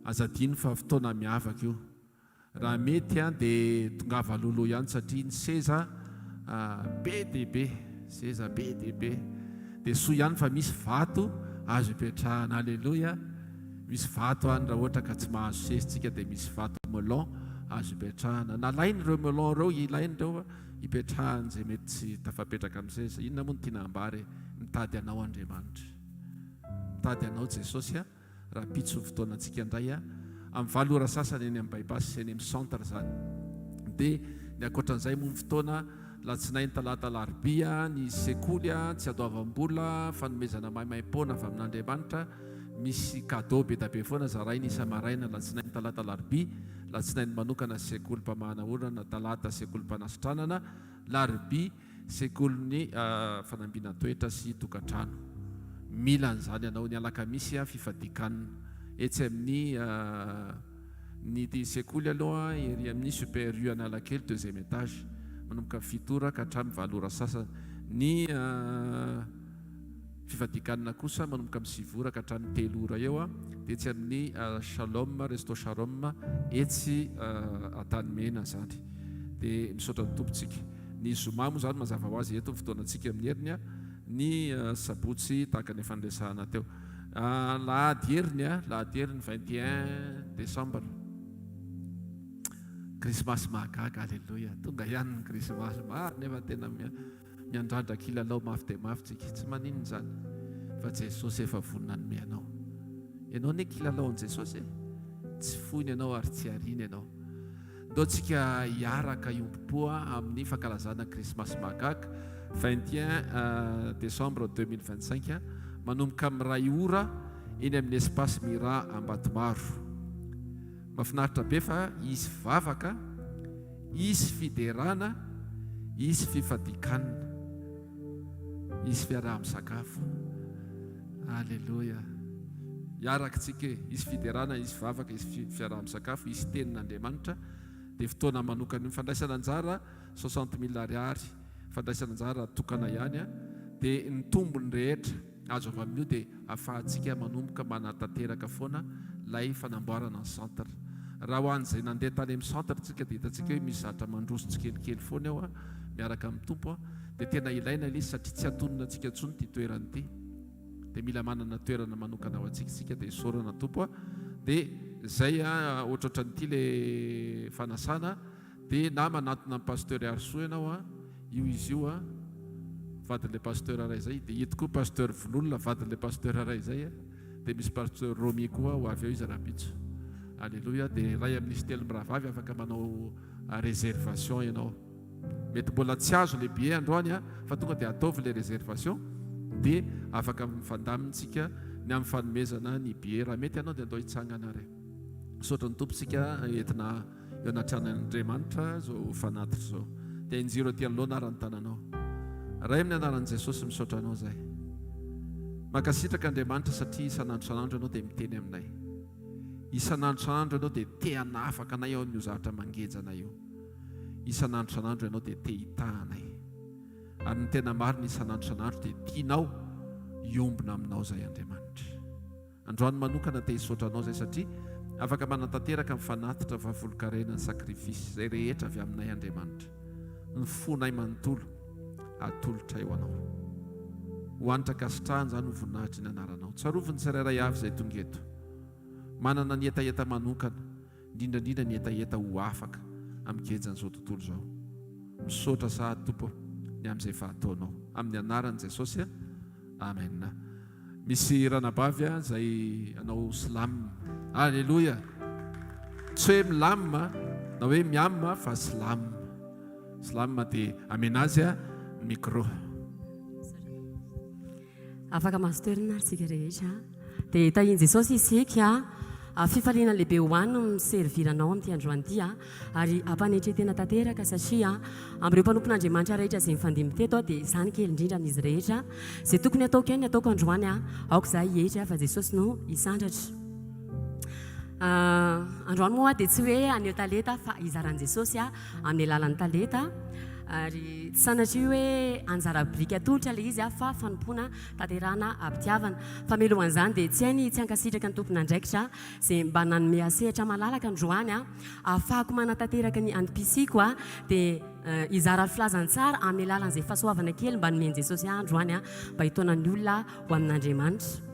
azadino fa fotoana miavaka io. Raha mety dia tongava lolo ihany satria ny seza be dehibe dia soa ihany fa misy vato azo hipetrahana. Alleloia. Misy vato any raha ohatra ka tsy mahazo sezitsika dia misy vato melon azo hipetrahana. Nalainy ireo melon ireo ilainy ireo hipetrahana izay mety tsy tafapetraka amin'ny seza. Inona moa no tiana hambary? Mitady anao Andriamanitra, mitady anao Jesosy raha pitso fotoanantsika indray amin'ny 7 ora sasany eny amin'ny bypass eny amin'ny centre zany. Dia ny ankoatran'izay moa ny fotoana latsinainy talata larobia ny sekoly tsy adoavam-bola fanomezana maimaimpona avy amin'Andriamanitra. Misy cadeau be dabe foana zarainy isa-maraina latsinainy talata larobia, latsinainy manokana sekoly mpamahana olana, talata sekoly mpanasitranana, larobia sekoly ny fanambiana toetra sy tokantrano. Mila an'izany ianao. Ny alakamisy fifadikanina etsy amin'ny ny sekoly aloha ery amin'ny super U Analakely 2e étage manomboka 7 ora ka hatramin'ny 7 ora sasany. Ny fifadikanina kosa manomboka amin'ny 7 ora ka hatramin'ny 3 ora eo dia etsy amin'ny Shalom Resto Shalom etsy Antanimena zany. Dia misaotra ny tompontsika. Ny Zoma moa zany mazava ho azy eto fotoanantsika amin'ny heriny ny sabotsy tahaka ny fandraisana teo. Lahady heriny 21 décembre krismasy mahagaga. Alleloia. Tonga ihany ny krismasy maro nefa tena miandrandra kilalao mafy dia mafy tsika. Tsy maninona zany fa Jesosy efa vonona nome anao. Ianao ne kilalaon Jesosy tsy foiny ianao ary tsy ariana ianao. Ndao tsika hiaraka iompo-poa amin'ny fankalazana krismasy mahagaga 21 décembre 2025 manomboka amin'ny 2 ora eny amin'ny espace Mira Ambatomaro. Mahafinaritra be fa isy vavaka, isy fiderana, isy fifadikanina, isy fiaraha-misakafo. Alleluia. Iaraka tsika isy fiderana, isy vavaka, isy fiaraha-misakafo, isy tenin'Andriamanitra. Dia fotoana manokana ny fandraisana anjara 60,000 ariary fandraisana anjara tokana ihany dia ny tombony rehetra azo avy amin'io dia ahafahantsika manomboka manatanteraka foana lay fanamboarana ny centre. Raha ho an'izay nandeha tany amin'ny centre tsika dia hitantsika hoe misy zatra mandroso tsikelikely foana eo miaraka amin'ny tompo dia tena ilaina ilay izy satria tsy atonona antsika intsony ty toerana ity. Dia mila manana toerana manokana ho antsika dia isaorana tompo dia zay ohatrohatran'ity le fanasana dia na manatona amin'ny pasteur Arso ianao io izy io vadin'le pasteur ray zay dia hito koa pasteur Vololona vadin'le pasteur ray zay dia misy pasteur Romi koa ho avy eo izy raha-pitso. Alleluia. Dia ray amin'izy telo miravavy afaka manao réservation ianao. Mety mbola tsy azo le billet androany fa tonga dia ataovy le réservation dia afaka mifandamitsika ny amin'ny fanomezana ny billet raha mety ianao dia andao hitsangana re. Misaotra ny tompontsika entina eo anatran'Andriamanitra zao fanatitra zao. Dia injiro aty anoloana arany tananao. Ray amin'ny anaran'i Jesosy misaotra anao zay. Mankasitraka Andriamanitra satria isan'andro san'andro ianao dia miteny aminay. Isan'andro san'andro ianao dia te hanafaka anay ao n'io zavatra mangejana io. Isan'andro san'andro ianao dia te hitahanay. Ary ny tena marina isan'andro san'andro dia tianao iombona aminao zay Andriamanitra. Androany manokana te hisaotra anao zay satria afaka manantanteraka amin'ny fanatitra vavolokarena ny sakrifisy zay rehetra avy aminay Andriamanitra. Ny fonay manontolo atolotra eo anao. Hoanitra kasitrahana zany ho voninahitra ny anaranao. Tsarovy ny tsirairay avy izay tonga eto. Manana ny etaeta manokana, indrindrandrindra ny etaeta ho afaka amin'ny kejan'izao tontolo izao. Misaotra sahady tompo ny amin'izay fahataonao. Amin'ny anaran'i Jesosy. Amen. Misy ranabavy izay anao slam alleloia tsy hoe milamma na hoe miamma fa slamma dia amenazy a micro afaka mazotoerina aritsika rehetra dia tahian jesosy isika fifaliana lehibe hoany miserviranao amin'ity androany ity ary ampanetretena tanteraka satria amin'ireo mpanompon'andriamanitra rehetra izay mifandimby teto dia izany kely indrindra amin'izy rehetra izay tokony ataoko ihany ataoko androany aoka izahay hiehitra fa jesosy no hisandratra androany moa dia tsy hoe aneo taleta fa izaran'i jesosy amin'ny alalan'ny taleta ary tsy sanatria hoe anjara brika atolotra ilay izy fa fanompona tanterana ampitiavana fa melohan'izany dia tsy hainy tsy hankasitraka ny tompona andraikitra izay mba nanome asehatra malalaka androany ahafahako manatanteraka ny antom-pisiko dia izara filazantsara amin'ny alalan'izay fahasoavana kely mba nomeny jesosy androany mba hitoana ny olona ho amin'andriamanitra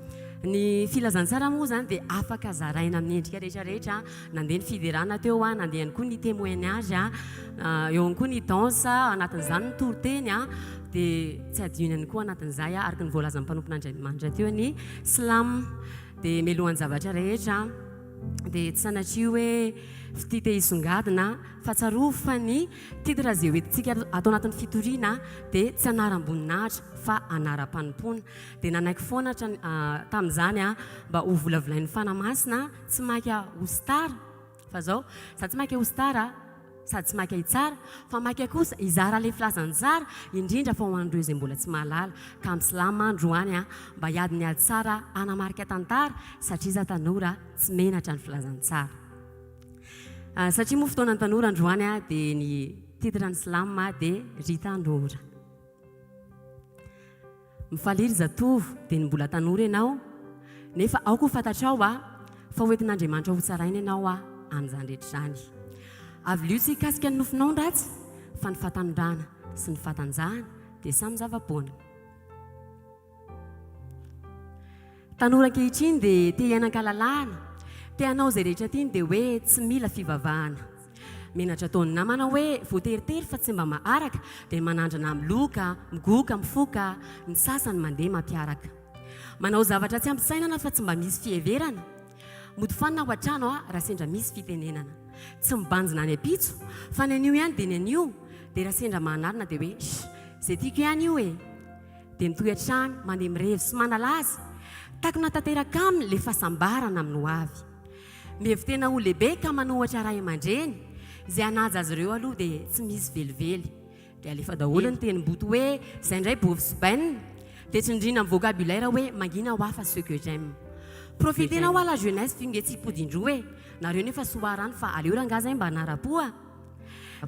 ny filazantsara moa zany dia afaka zaraina amin'ny endrika rehetrarehetra nandeha ny fiderana teo nandeha ihany koa ny témoignage eo ihany koa ny danse anatin'izany ny toroteny dia tsy adionany koa anatin'izay araka ny voalazan'ny mpanompon'andriamanitra teo ny slam dia melohan'ny zavatra rehetra dia tsy sanatria hoe fitite hisongadina fa tsaroa fa ny titre zay hoentintsika atao anatin'ny fitoriana dia tsy anaram-boninahitra fa anaram-panompona dia nanaiky foana tamin'izany mba ho volavolain'ny fanamasina tsy maika hostara fa zao sady tsy maika hostara sady tsy maika hitsara fa maika kosa izara le filazantsara indrindra fa ho an'ireo izay mbola tsy mahalala ka amin'ny silama androany mba hiady ny ady tsara anamarika tantara satria za tanora tsy menatra ny filazantsara satria moa fotoana ny tanora androany dia ny titre ny slam dia ry tanora mifaliry zatovo dia ny mbola tanora ianao nefa ao koa fantatrao fa hoentin'andriamanitra ho tsaraina ianao amin'izany rehetra izany avy lio tsy hikasika ny nofinao ndratsy fa ny fahatanorana sy ny fahatanjahana dia samy zava-poana tanora ankehitriny dia te hiainan-kalalahana te hanao izay rehetra tiany dia hoe tsy mila fivavahana menatra ataony namana hoe voateritery fa tsy mba maharaka dia manandrana miloka migoka mifoka ny sasany mandeha mampiaraka manao zavatra tsy ampisainana fa tsy mba misy fiheverana mody fanina ho an-trano raha sendra misy fitenenana tsy mibanjina any ampitso fa ny anio ihany dia ny anio dia raha sendra manarina dia hoe izay tiako ihany io dia mitoy an-trano mandeha mirevo sy manalazy takona tanteraka aminy le fahasambarana amin'ny ho avy mihevitena ho lehibe ka manohatra ray aman-dreny izay anaja azy ireo aloha dia tsy misy velively dia alefa daholo ny tenim-boto hoe izay indray bovy sy baine dia tsindrina amin'ny vocabulaire hoe mangina ho hafa ce que j'aime profitena ho à la jeunesse fingetsi-podindro hoe nareo nefa soarany fa aleo rangazay mba anara-poa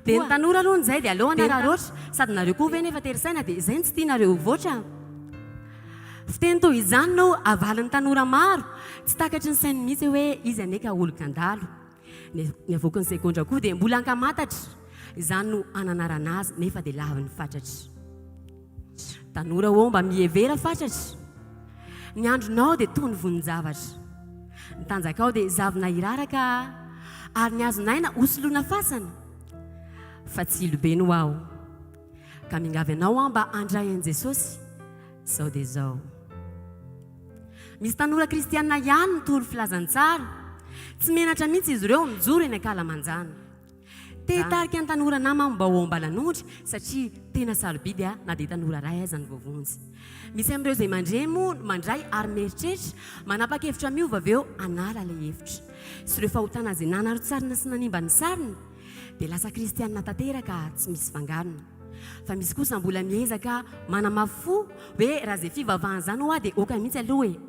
dia ny tanora aloha n'izay dia aleo anararoatra sady nareo koa ve nefa terisaina dia izay ny tsy tianareo voatra fiteny toy izany no avalin'ny tanora maro tsy takatry ny sainy mihitsy hoe izy aneka olon-kandalo ny avoaky ny sekondra koa dia mbola ankamatatra izany no ananarana azy nefa dia laviny fatratra tanora ho mba mihevera fatratra ny andronao dia toy ny vonin-javatra ny tanjakao dia zavina iraraka ary ny azonaina hosoloana fasana fa tsy ilobe no aho ka mingavy anao mba andray an'i jesosy zao dia zao misy tanora kristianina ihany nitoro filazantsara tsy menatra mihitsy izy ireo mijoro eny ankalamanjana te hitarika ny tanora nama mba ho ambalan'ondry satria tena sarobidy na dia tanora ray aza ny voavonjy misy amin'ireo izay mandray ary mieritreritra manapa-kevitra miova avy eo anala ilay hevitra sy ireo fahotana izay nanaro tsarina sy nanimba ny sariny dia lasa kristianina tanteraka tsy misy fangarona fa misy kosa mbola miezaka manamafo hoe raha izay fivavahana izany ho dia oka mihitsy aloha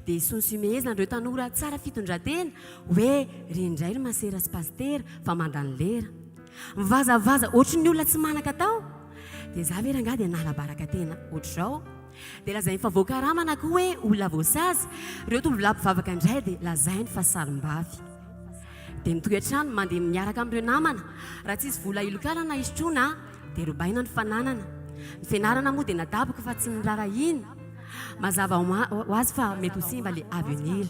dia isonsomehezina ireo tanora tsara fitondratena hoe rendray ry masera sy pastera fa mandany lera mivazavaza ohatry ny olona tsy manaka tao dia za ve rangaha dia nalabaraka tena ohatr'izao dia lazay ny favoakaramana koa hoe olona voasazy ireo tovolampivavaka indray dia lazay ny fahasarim-bavy dia mitoy an-trano mandeha miaraka amin'ireo namana raha tsisy vola ilokalana isotroana dia robaina ny fananana ny fianarana moa dia nadaboka fa tsy nirarahina mazava ho azy fa mety ho simba le avenir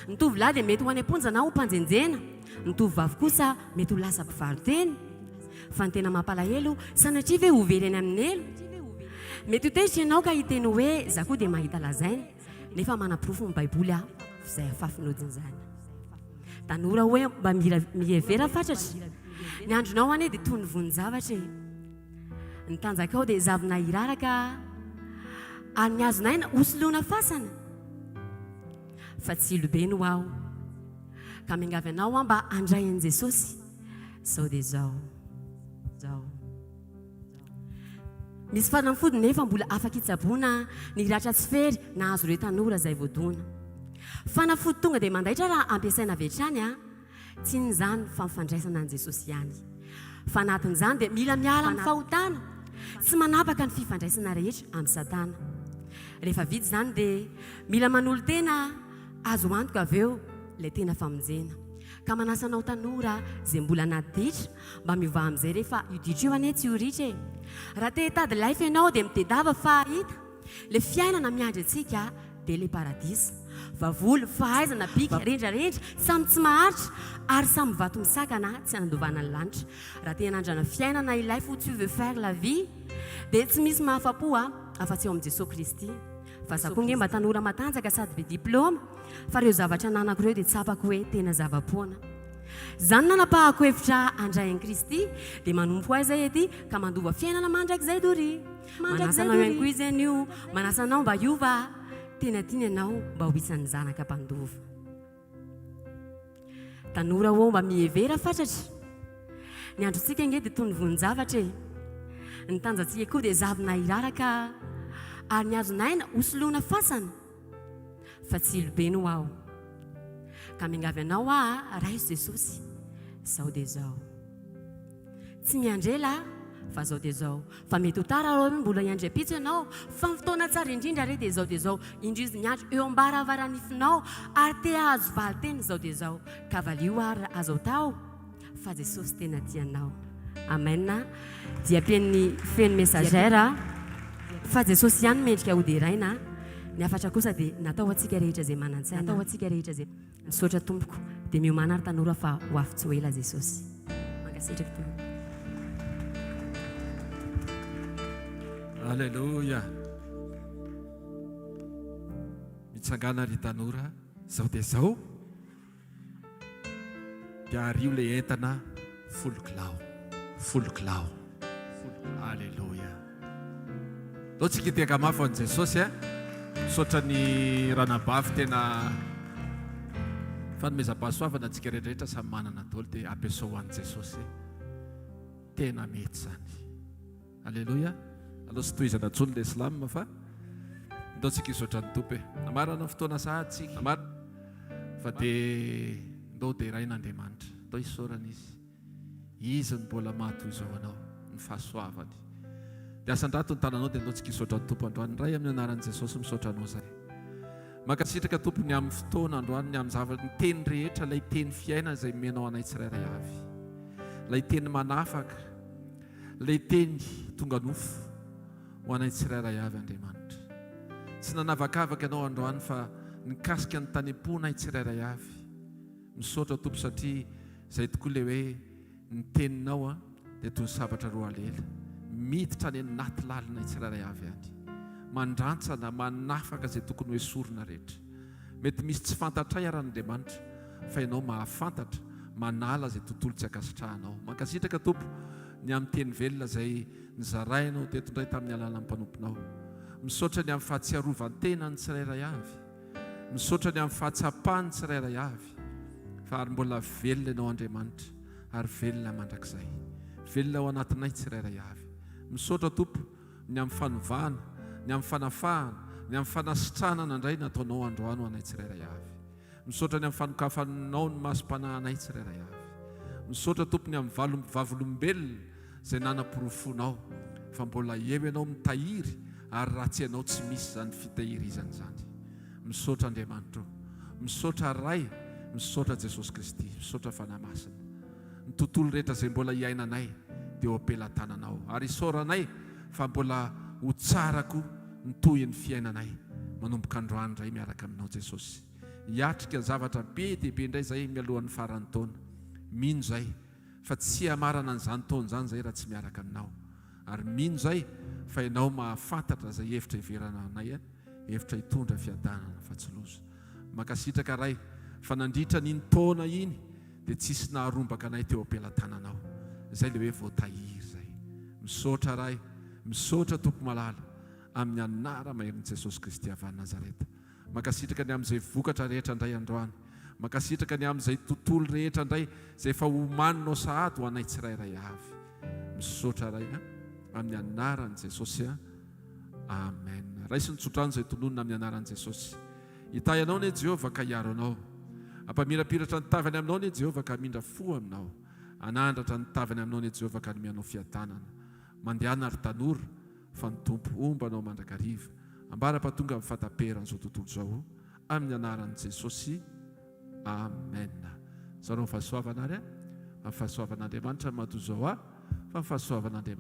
ny tovolahy dia mety ho any am-ponja na ho mpanjenjena ny tovovavy kosa mety ho lasa mpivaroteny fa ny tena mampalahelo sanatria ve ho very any amin'ny elo mety ho tezitra ianao ka hiteny hoe za koa dia mahita lazaina nefa manam-pirofo ny baiboly izay afafinodin'izany tanora hoe mba mihevera fatratra ny andronao any dia toy ny vonin-javatra ny tanjakao dia zavina iraraka ary ny azonaina osoloana fasana fa tsy ilobe no aho ka miangavy anao a mba andray an' Jesosy zao dia zao misy fanafody nefa mbola afaka hitsaboana ny ratra tsy fery nahazo ireo tanora izay voadona fanafody tonga dia mandaitra raha ampiasaina avetrany a tsy nyzany fa mifandraisana an' Jesosy ihany fa anatin'izany dia mila miala amin'ny fahotana tsy manapaka ny fifandraisana rehetra amin'ny satana rehefa vita izany dia mila manolo tena azo antoka avy eo ilay tena famonjena ka manasanao tanora izay mbola naditra mba miova amin'izay rehefa iditra eo anie tsy horitra e raha te hitady life ianao dia mitedava fa hita ilay fiainana miandry antsika dia ilay paradisa vavolo fahaizana bika rendrarendra samy tsy maharitra ary samy vato misakana tsy anandovana ny lanitra raha te hanandrana fiainana ilay fo tu veux faire la vie dia tsy misy mahafapo afa-tsy eo amin'i Jesosy Kristy fa zakoa nge mba tanora matanjaka sady be diplôma fa ireo zavatra nanako ireo dia tsapako hoe tena zava-poana zany nanapahako hevitra andray an'i Kristy dia manompo ahy zay ety ka mandova fiainana mandrakizay dory manasanao ihany koa izy an'io manasanao mba hiova tena tiany ianao mba ho isan'ny zanaka mpandova tanora ho mba mihevera fatratra ny androntsika nge dia toy ny vonin-javatra ny tanjantsika koa dia zavina iraraka ary ny azonaina osoloana fasana fa tsy ilobe no aho ka miangavy anao raiso Jesosy zao dia zao tsy miandrela fa zao dia zao fa mety ho tara rao mbola iandram-pitso ianao fa ny fotoana tsara indrindra re dia zao dia zao indrizy miandro eo ambaravara-nifinao ary te ahazo valiteny zao dia zao ka valio ary azo tao fa Jesosy tena tianao amen dia ampian'ny feno messagère fa Jesosy ihany mendrika ho deraina ny afatra kosa dia natao atsika rehetra izay manan-tsaina natao atsika rehetra izay misaotra tompoko dia miomana ary tanora fa ho afy tsy ho ela Jesosy mankasitraka tompoko Alleluia mitsangana ry tanora zao dia zao dia ario ilay entana folo kilao alleluia dao tsika tiaka mafy an'i Jesosy misaotra ny ranabavy tena fanomezam-pahasoavana antsika rehetrarehetra samy manana daholo dia ampiasao an'i Jesosy tena mety zany alleluia aloha sy tohizana tsony ilay slam fa ndao tsika hisaotra ny tompo namarana fotoana sahadsika fa dia ndao dia rain'Andriamanitra ndao hisaorana izy ny mbola mahatoy izao anao ny fahasoavany dia asan-drato ny tananao dia ndao tsika hisaotra ny tompo androany ray amin'ny anaran'i Jesosy misaotra anao zay mankasitraka tompony amin'ny fotoana androany amin'ny zavatra ny teny rehetra ilay teny fiainana izay menao anay tsirairay avy ilay teny manafaka ilay teny tonga nofo ho anay tsirairay avy Andriamanitra tsy nanavakavaka ianao androany fa nikasika ny tany-ponay tsirairay avy misaotra tompo satria izay tokoa ilay hoe ny teninao dia toy ny sabatra roa alela miditra any anaty lalinay tsirairay avy any mandrantsana manafaka izay tokony hoe sorona rehetra mety misy tsy fantatray aran'Andriamanitra fa ianao mahafantatra manala izay tontolo tsy akasitrahanao mankasitraka tompo ny amin'ny teny velona izay nizarainao teto indray tamin'ny alalan'ny mpanomponao misaotra ny amin'ny fahatsiarovan-tena ny tsirairay avy misaotra ny amin'ny fahatsapahny tsirairay avy fa ary mbola velona ianao Andriamanitra ary velona mandrakizay velona ao anatinay tsirairay avy misaotra tompo ny amin'ny fanovana ny amin'ny fanafahana ny amin'ny fanasitranana indray nataonao androano anay tsirairay avy misaotra ny amin'ny fanokafanao ny masom-panahanay tsirairay avy misaotra tompo ny amin'ny vavolombelona izay nanam-porofonao fa mbola eo ianao mitahiry ary raha tsy ianao tsy misy zany fitahirizana zany misaotra Andriamanitra misaotra ray misaotra Jesosy Kristy misaotra fanahy-masina ny tontolo rehetra izay mbola iainanay dia ho ampelantananao ary isaoranay fa mbola ho tsarako ny toy ny fiainanay manomboka androany indray miaraka aminao Jesosy hiatrika zavatra be dia be indray zay mialohan'ny faran'ny taona mino zay fa tsy hamarana an'izany taona izany zay raha tsy miaraka aminao ary mino zay fa ianao mahafantatra zay hevitra hiverana anay hevitra hitondra fiadanana fa tsy loza mankasitraka ray fa nandritra n'iny taona iny dia tsisy naharombaka anay teo am-pelantananao. Izay le hoe voatahiry zay. Misaotra ray, misaotra tompo malala amin'ny anara maherin' Jesosy Kristy avy Nazareta. Makasitraka ny amin'izay vokatra rehetra indray androany, makasitraka ny amin'izay tontolo rehetra indray izay efa homaninao sahady ho anay tsirairay avy. Misaotra ray amin'ny anaran'i Jesosy. Amen. Raisy ny tsotrano izay tononona amin'ny anaran'i Jesosy. Hitahy anao ne Jehovah ka hiaro anao. Ampamirapiratra ny tavany aminao ne Jehovah ka hamindra fo aminao. Anandratra ny tavany aminao ne Jehovah ka nomeanao fiadanana. Mandehana ary tanora fa ny tompo ombanao mandrakariva. Ambara-pahatonga amin'ny fataperana izao tontolo izao amin'ny anaran'i Jesosy. Amen. Zareo ny fahasoavana ary amin'ny fahasoavan'Andriamanitra mato zao fa ny fahasoavan'Andriamanitra